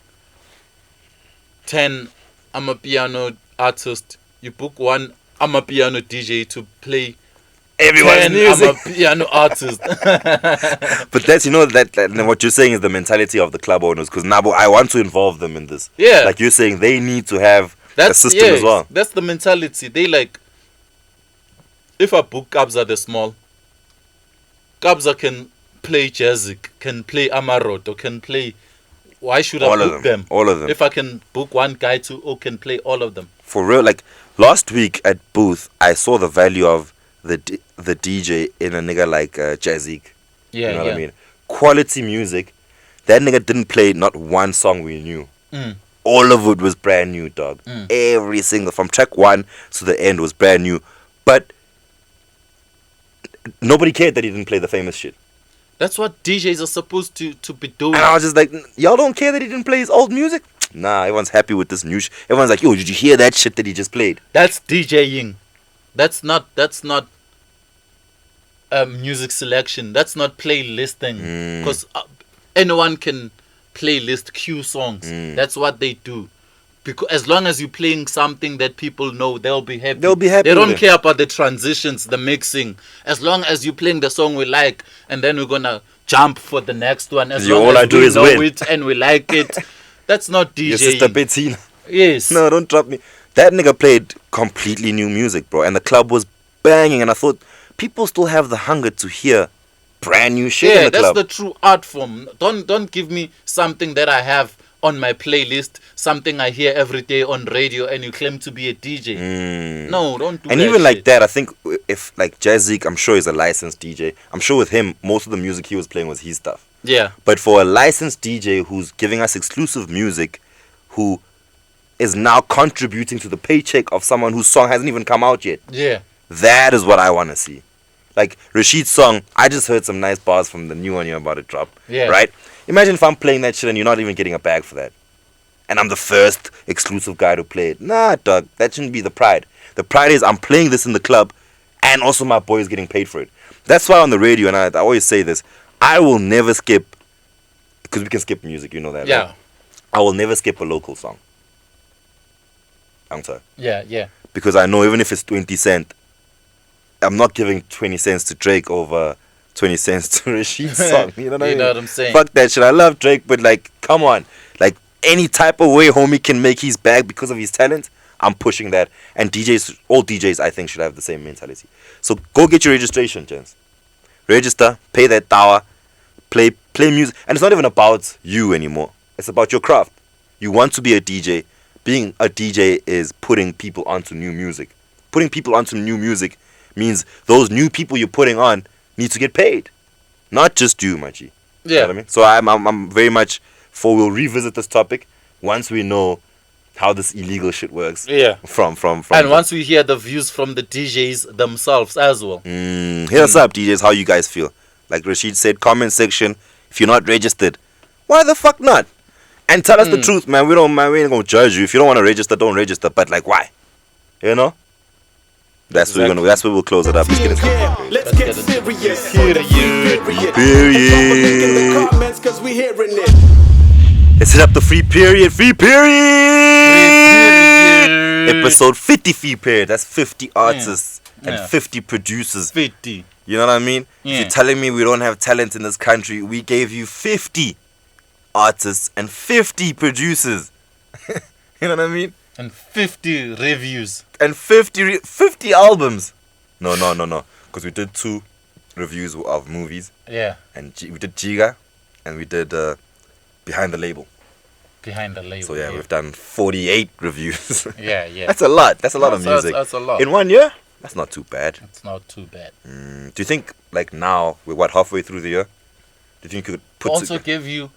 10 Amapiano artists, you book one Amapiano DJ to play Everyone's 10 music. Amapiano artists. But that's, that what you're saying is the mentality of the club owners. Because Nabo, I want to involve them in this. Yeah. Like you're saying, they need to have a system as well. That's the mentality. They like, if I book Kabza the Small, Kabza can play Jezik, can play Amarot, or can play. Why should I book them? All of them. If I can book one guy can play all of them. For real, like last week at Booth, I saw the value of the DJ in a nigga like Jezik. Yeah, You know what I mean? Quality music. That nigga didn't play not one song we knew. All of it was brand new, dog. Every single, from track 1 to the end was brand new. But nobody cared that he didn't play the famous shit. That's what DJs are supposed to be doing. And I was just like, y'all don't care that he didn't play his old music? Nah, everyone's happy with this new shit. Everyone's like, yo, did you hear that shit that he just played? That's DJing. That's not music selection. That's not playlisting. Because anyone can playlist Q songs. That's what they do. Because as long as you're playing something that people know, they'll be happy. They'll be happy They with don't it. care about the transitions, the mixing. As long as you're playing the song we like, and then we're gonna jump for the next one. As long All I as do we is know win. it and we like it, that's not DJing. Your sister Bettina. Yes. No, don't drop me. That nigga played completely new music, bro, and the club was banging, and I thought people still have the hunger to hear brand new shit in the that's club. the true art form. Don't give me something that I have on my playlist, something I hear every day on radio, and you claim to be a DJ. No, don't do And that even like shit. that, I think if like Feziekk, I'm sure he's a licensed DJ. I'm sure with him, most of the music he was playing was his stuff. Yeah. But for a licensed DJ who's giving us exclusive music, who is now contributing to the paycheck of someone whose song hasn't even come out yet, Yeah. that is what I want to see. Like Rashid's song, I just heard some nice bars from the new one you're about to drop. Yeah. Right? Imagine if I'm playing that shit and you're not even getting a bag for that. And I'm the first exclusive guy to play it. Nah, dog. That shouldn't be the pride. The pride is I'm playing this in the club and also my boy is getting paid for it. That's why on the radio, and I always say this, I will never skip, because we can skip music, you know that. Yeah. Right? I will never skip a local song. I'm sorry. Yeah. Because I know even if it's 20 cent, I'm not giving 20 cents to Drake over 20 cents to Rashid's song. You know what I mean? You know what I'm saying? Fuck that shit. I love Drake, but like, come on. Like, any type of way homie can make his bag because of his talent, I'm pushing that. And DJs, all DJs, I think, should have the same mentality. So go get your registration, gents. Register, pay that tower, play music. And it's not even about you anymore. It's about your craft. You want to be a DJ. Being a DJ is putting people onto new music. Putting people onto new music means those new people you're putting on need to get paid. Not just you, my G. Yeah. You know what I mean? So I'm very much for we'll revisit this topic once we know how this illegal shit works. Yeah. From And once we hear the views from the DJs themselves as well. hit us up, DJs, how you guys feel. Like Rashid said, comment section. If you're not registered, why the fuck not? And tell us the truth, man. We ain't gonna judge you. If you don't want to register, don't register. But like, why? You know? That's what that's where we'll close it up. Let's get into it. Let's get serious. Period. Cause we hearing it. Let's hit up the free period. Free period. Episode 50 free period. That's 50 artists and 50 producers. 50. You know what I mean? Yeah. If you're telling me we don't have talent in this country, we gave you 50 artists and 50 producers. You know what I mean? And 50 reviews. And 50 albums. No. Because we did 2 reviews of movies. Yeah. And we did Giga and we did Behind the Label. Behind the label. So yeah, we've done 48 reviews. Yeah. That's a lot. That's a lot of music. That's a lot. In 1 year? That's not too bad. It's not too bad. Do you think, like now, we're halfway through the year? Do you think you could put Also gave you,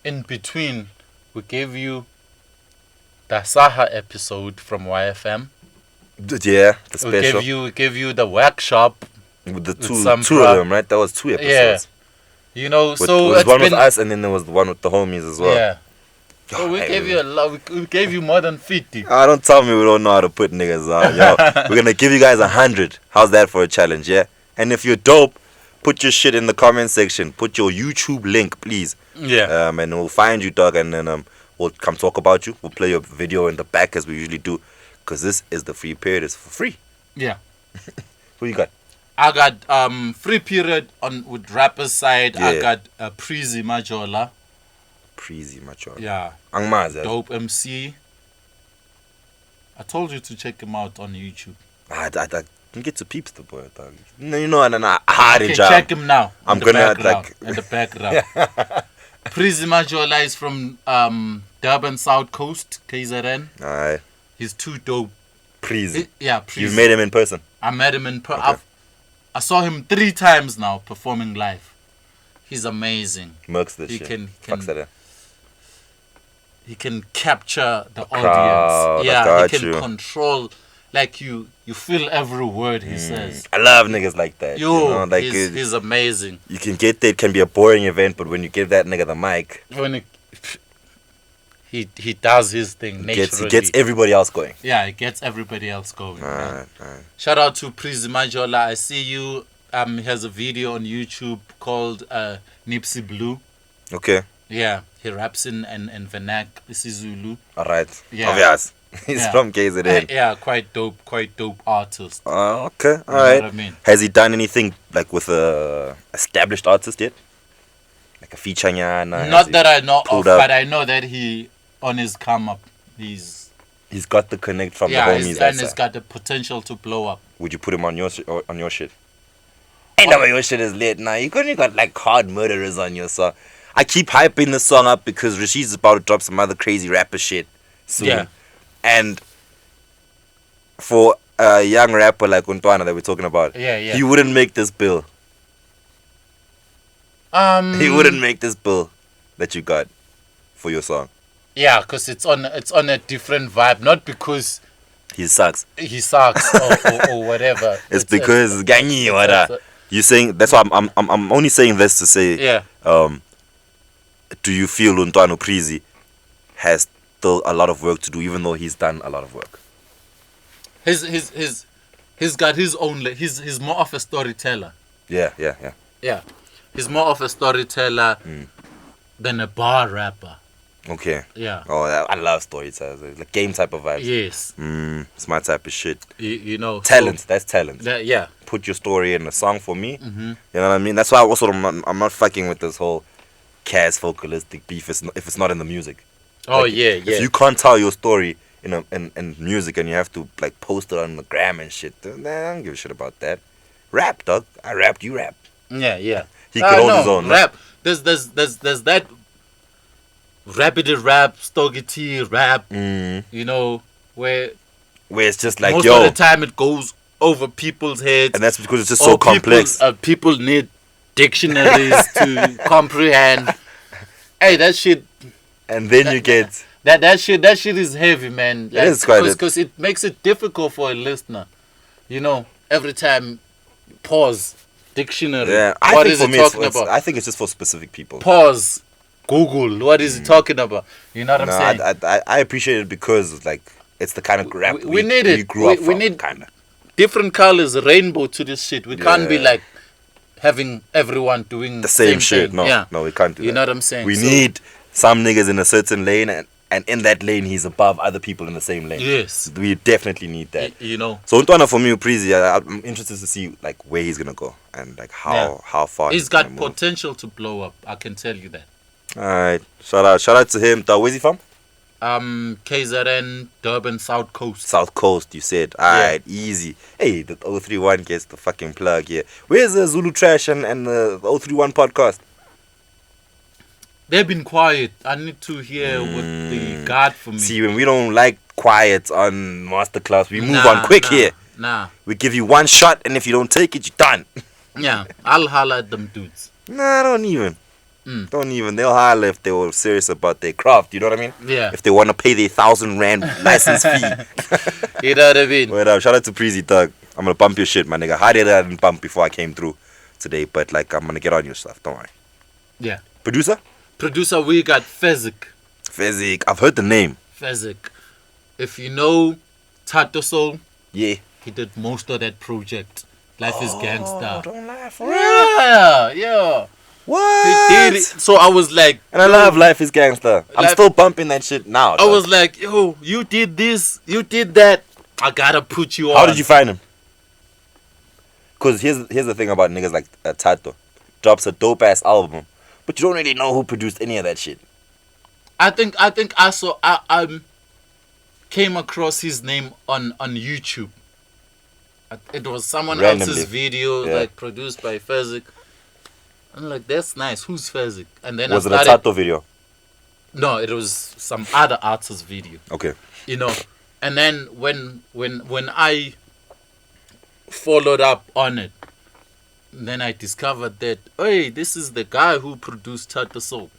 in between, we gave you the Saha episode from YFM. Yeah, the special. We gave you the workshop. With the some two of them, right? That was 2 episodes. Yeah. You know, With, so there was it's one been, with us, and then there was the one with the homies as well. Yeah. So we gave you a lot. We gave you more than 50. Don't tell me we don't know how to put niggas on. Yo, we're gonna give you guys 100. How's that for a challenge? Yeah. And if you're dope, put your shit in the comment section. Put your YouTube link, please. Yeah. And we'll find you, dog, and then we'll come talk about you. We'll play your video in the back as we usually do, because this is the free period. It's for free. Yeah. Who you got? I got free period on with rappers side. Yeah. I got Preezy Majola. Preezy, Majola. Yeah. Angmazi. Dope MC. I told you to check him out on YouTube. I can get to peeps the boy, dog. You know, and I hard Okay, job. check him now. I'm gonna in the background. Preezy Majola is from Durban South Coast, KZN. Alright. He's too dope. Preezy. Preezy. You've met him in person? I met him in person. Okay. I saw him 3 times now performing live. He's amazing. Mercs this He shit. can- Fucks that in. He can capture the crowd, audience. I Yeah, got he can you. control. Like you feel every word he says. I love niggas like that. Yo, you know, like he's amazing. you can get there, it can be a boring event, but when you give that nigga the mic, When he does his thing naturally. he gets everybody else going. Yeah, it gets everybody else going. man. Alright. Shout out to Preezy Majola. I see you. He has a video on YouTube called Nipsey Blue. Okay. Yeah, he raps in Feziekk, isiZulu. Alright. Yeah. Obvious. He's Yeah. from KZN. Yeah, quite dope artist. Okay. You know Alright. what I mean? Has he done anything like with a established artist yet? Like a feature nyana? Not that I know of, pulled up? but I know that he on his come up. He's He's got the connect from the Yeah, homies. and it's got the potential to blow up. Would you put him on your shit? Ain't no way your shit is lit now. You got like hard murderers on your song. I keep hyping the song up because Rashid's about to drop some other crazy rapper shit soon. Yeah. And for a young rapper like Untwana that we're talking about, Yeah. he wouldn't make this bill. He wouldn't make this bill that you got for your song. Yeah, because it's on a different vibe, not because He sucks. he sucks or whatever. It's because gangi wada. You saying that's why I'm only saying this to say Yeah. Do you feel Untwana Preezy has still a lot of work to do even though he's done a lot of work? He's got his own. He's more of a storyteller. Yeah. Yeah, he's more of a storyteller than a bar rapper. Okay. Yeah. Oh, I love storytellers. It's like game type of vibes. Yes. It's my type of shit. You know. Talent. That's talent. Yeah. Put your story in a song for me. You know what I mean? That's why I'm not fucking with this whole Cas vocalistic beef if it's not in the music. Oh Like, yeah. If you can't tell your story in music and you have to like post it on the gram and shit, then I don't give a shit about that. Rap, dog. I rapped, you rap. Yeah. He could hold his own. Rap. There's that rapid rap, stoggity rap. You know where Where it's just like most yo, of the time it goes over people's heads. and that's because it's just so complex. People need dictionaries to comprehend. Hey, that shit. And then you get That shit is heavy, man. It is quite because it makes it difficult for a listener. You know, every time pause dictionary. yeah. What is it talking it's about? I think it's just for specific people. Pause. Google. What is it talking about? You know what No, I'm saying? I appreciate it because like it's the kind of rap We need it. We grew up We from, need- kind of. Different colors, rainbow to this shit. We can't be Yeah. like having everyone doing The same shit. thing. No, Yeah. no, we can't do that. You know what I'm saying? We So- need some niggas in a certain lane, and in that lane, he's above other people in the same lane. Yes. We definitely need that. You know. So Untwana for me, Preezy, I'm interested to see like where he's gonna go and like how far He's got gonna move. potential to blow up. I can tell you that. All right, shout out to him. Where's he from? KZN, Durban, South Coast. South Coast. You said. All right, easy. Hey, the 031 gets the fucking plug here. Where's the Zulu Trash and the 031 podcast? They've been quiet. I need to hear what they got for me. See, when we don't like quiet on Masterclass, we move on quick here. Nah. We give you one shot, and if you don't take it, you're done. Yeah, I'll holler at them dudes. Nah, don't even. Don't even. They'll holler if they were serious about their craft. You know what I mean? Yeah. If they want to pay their 1,000 rand license fee. You know what I mean? Wait up. Shout out to Preezy, Thug. I'm going to bump your shit, my nigga. How did I didn't bump before I came through today? But, like, I'm going to get on your stuff. Don't worry. Yeah. Producer? Producer, we got Feziekk. Feziekk. I've heard the name. Feziekk. If you know Tato Soul, Yeah. he did most of that project. Life is Gangsta. Don't lie for real. Yeah. What? He did it. So I was like, And I love Life is Gangster. I'm Life- still bumping that shit now. I dog. was like, yo, you did this, you did that. I gotta put you on. How did you find him? Because here's the thing about niggas like Tato. Drops a dope ass album, but you don't really know who produced any of that shit. I think I saw I came across his name on YouTube. It was someone Randomly. else's video, Yeah. like produced by Feziekk. I'm like, that's nice. Who's Feziekk? And then Was I it a started. Tato video? No, it was some other artist's video. Okay. You know, and then when I followed up on it, then I discovered that, hey, this is the guy who produced Tato Soul.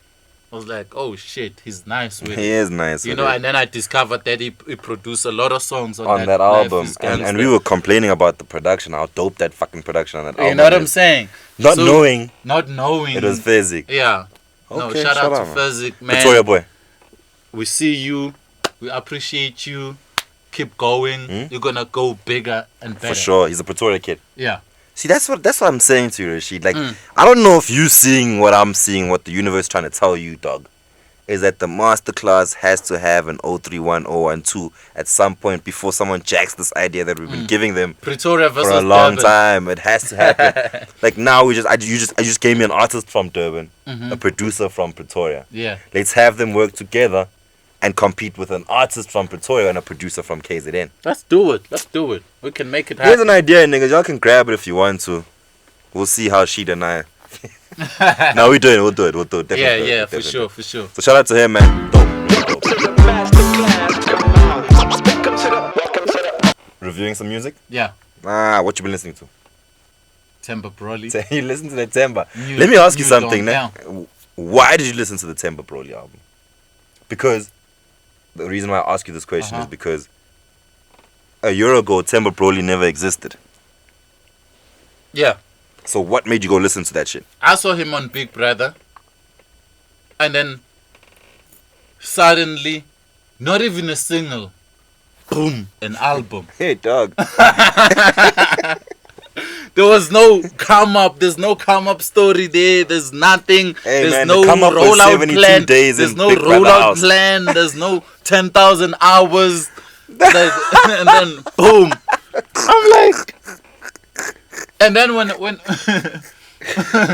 I was like, oh shit, he's nice with He it. is nice. You with know, it. and then I discovered that he produced a lot of songs on that Life album, is and Gangsta. we were complaining about the production, how dope that fucking production on that album. You know what I'm is. saying? Not So, knowing Not knowing. it was Feziekk. Yeah. Okay, shout out to man. Feziekk, man. Pretoria boy. We see you. We appreciate you. Keep going. You're gonna go bigger and better. For sure, he's a Pretoria kid. Yeah. See, that's what I'm saying to you, Rashid. Like, I don't know if you seeing what I'm seeing, what the universe trying to tell you, dog. Is that the masterclass has to have an 031 012 at some point before someone jacks this idea that we've been giving them Pretoria versus for a long Durban. time. It has to happen. Like now, you just gave me an artist from Durban, a producer from Pretoria. Yeah. Let's have them work together and compete with an artist from Pretoria and a producer from KZN. Let's do it. Let's do it. We can make it Here's happen. an idea, niggas. Y'all can grab it if you want to. We'll see how Sheet and I. No, we'll do it. We'll do it. Definitely Yeah, do it. yeah, Definitely for do it. sure, for sure. So shout out to him, man. Dope. Welcome to the masterclass. Come on. Welcome to the. Reviewing some music. Yeah. What you been listening to? Themba Broly. You listen to the Themba. New- Let me ask you new something, Dawn man. Why did you listen to the Themba Broly album? Because the reason why I ask you this question is because a year ago Themba Broly never existed. Yeah. So what made you go listen to that shit? I saw him on Big Brother. And then suddenly, not even a single, boom, an album. Hey, dog. There was no come up. There's no come up story there. There's nothing. Hey, there's man, no the come up was rollout 72 plan. days There's in no Big Brother rollout house. plan. There's no 10,000 hours. And then boom. I'm like. And then when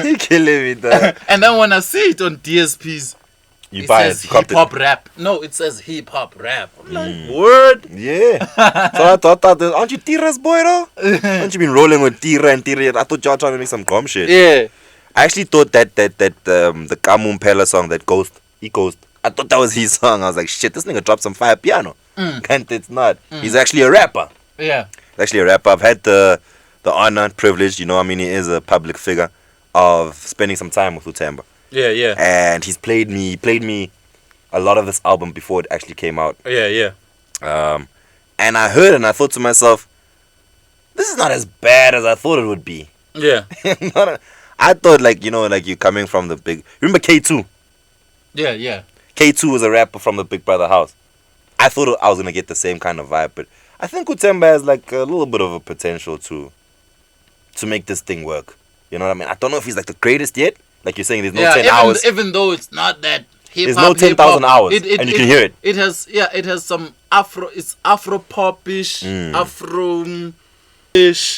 You're killing me, dog. and then when I see it on DSPs, You it buy says it. You copy hip hop it. rap. No, it says hip hop rap. I'm like, word. Yeah. So I thought, aren't you Tira's boy, though? Haven't you been rolling with Tira and Tira? I thought y'all trying to make some gum shit. Yeah. I actually thought that the Kamum Pella song, that Ghost, I thought that was his song. I was like, shit, this nigga dropped some fire piano. And it's not. He's actually a rapper. Yeah. He's actually a rapper. I've had the honor and privilege, I mean, he is a public figure, of spending some time with Themba. Yeah. Yeah. And he played me a lot of this album before it actually came out. Yeah. Yeah. And I heard it and I thought to myself, this is not as bad as I thought it would be. Yeah. I thought, like you coming from the big... Remember K2? Yeah. Yeah. K2 was a rapper from the Big Brother house. I thought I was going to get the same kind of vibe, but I think Themba has like a little bit of a potential to make this thing work. You know what I mean? I don't know if he's like the greatest yet. Like you're saying, there's no 10 hours. Even though it's not that hip There's hop. no 10,000 hours, and you can hear it. It has some it's Afro pop-ish, Afro-ish.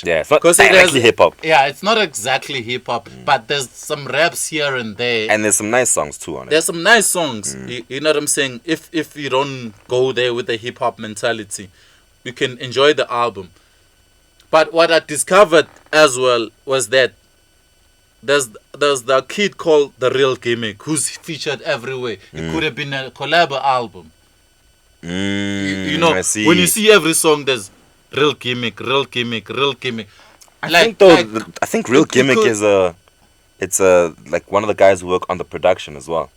Yeah, it's not 'Cause it directly has- hip hop. Yeah, it's not exactly hip hop, but there's some raps here and there. And there's some nice songs too on it. There's some nice songs. You know what I'm saying? If you don't go there with the hip hop mentality, you can enjoy the album. But what I discovered as well was that there's the kid called The Real Gimmick who's featured everywhere. It could have been a collab album. You know, I see. when you see every song, there's Real Gimmick, Real Gimmick, Real Gimmick. I think Real Gimmick is like one of the guys who work on the production as well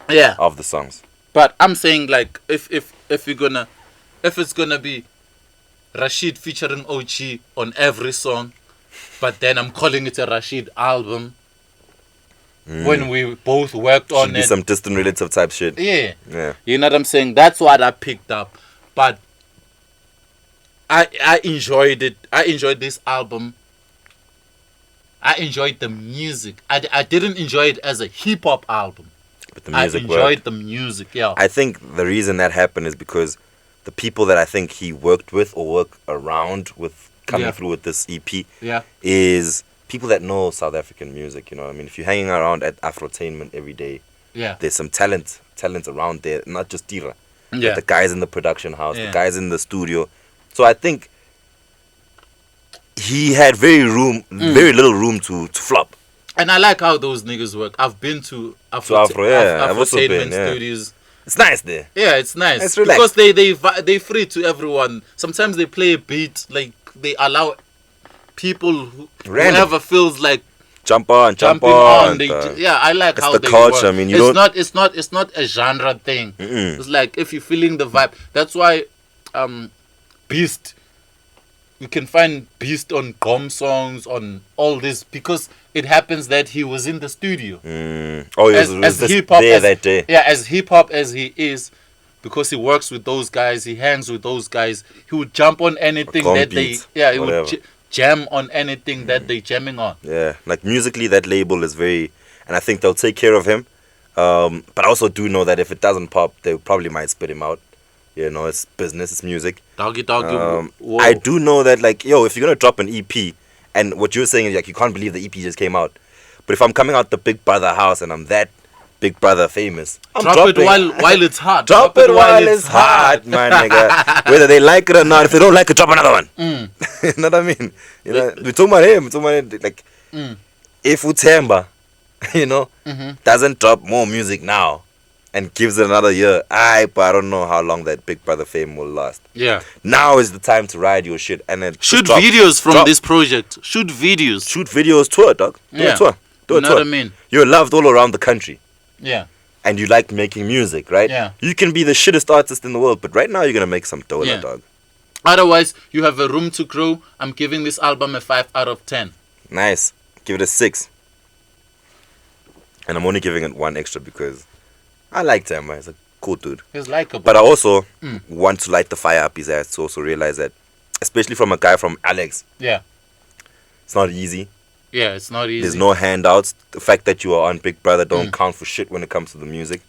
yeah. of the songs. But I'm saying, like, if it's gonna be Rashid featuring OG on every song, but then I'm calling it a Rashid album when we both worked Should on be it. some distant relative type shit. Yeah. You know what I'm saying? That's what I picked up. But I enjoyed it. I enjoyed this album. I enjoyed the music. I didn't enjoy it as a hip hop album. But the music I enjoyed worked. the music, yeah. I think the reason that happened is because the people that I think he worked with or worked around with coming through with this EP Yeah. is people that know South African music. You know what I mean? If you're hanging around at Afrotainment every day, Yeah. there's some talent around there, not just Tira. Yeah. The guys in the production house, Yeah. the guys in the studio. So I think he had very little room to flop. And I like how those niggas work. I've been to Afro, yeah. I've also been, Afrotainment yeah. studios. It's nice there. Yeah, it's nice. It's relaxed. Because they free to everyone. Sometimes they play a beat, like they allow people Random. whoever feels like Jump on. jumping on. Yeah, I like It's how the they culture. work. I mean, you it's not a genre thing. It's like if you're feeling the vibe. That's why Beast, you can find Beast on Gom songs, on all this, because it happens that he was in the studio. Oh, he was just hip-hop there as- that day. Yeah, as hip hop as he is, because he works with those guys, he hangs with those guys. He would jump on anything Gom that beats, they. Yeah, he whatever. would jam on anything that they jamming on. Yeah, like musically, that label is very, and I think they'll take care of him. But I also do know that if it doesn't pop, they probably might spit him out. You know, it's business, it's music. Doggy. Whoa. I do know that, like, yo, if you're gonna drop an EP, and what you're saying is like you can't believe the EP just came out. But if I'm coming out the Big Brother house and I'm that Big Brother famous. I'm Drop it dropping. while it's hot. Drop it while it's hot, my nigga. Whether they like it or not, if they don't like it, drop another one. You know what I mean? You know, we're talking about him. We're talking about him, like, if Themba, you know, doesn't drop more music now and gives it another year, but I don't know how long that Big Brother fame will last. Yeah. Now is the time to ride your shit and then Shoot drop, videos from drop. this project. Shoot videos. Shoot videos, tour, dog. Do Yeah. a tour. Do a You know tour. what I mean? You're loved all around the country. Yeah. And you like making music, right? Yeah. You can be the shittest artist in the world, but right now you're gonna make some dough, Yeah. dog. Otherwise, you have a room to grow. I'm giving this album a 5 out of 10. Nice. Give it a 6. And I'm only giving it 1 extra because I like him. He's a cool dude. He's likable. But I also want to light the fire up his ass to also realize that, especially from a guy from Alex, Yeah. it's not easy. Yeah, it's not easy. There's no handouts. The fact that you are on Big Brother don't count for shit when it comes to the music.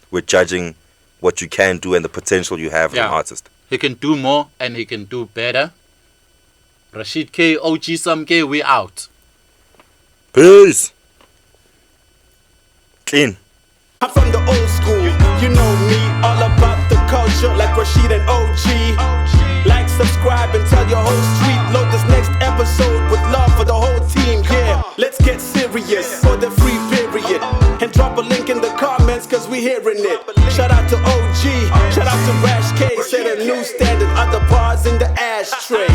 We're judging what you can do and the potential you have as an artist. He can do more and he can do better. Rashid K, OG Sam K, we out. Peace. Clean. I'm from the old school, you know me, all about the culture, like Rashid and OG. Like, subscribe, and tell your whole street. Load this next episode with love for the whole team, yeah. Let's get serious for the free period. And drop a link in the comments, cause we hearing it. Shout out to OG, shout out to Rash K, set a new standard, other bars in the ashtray.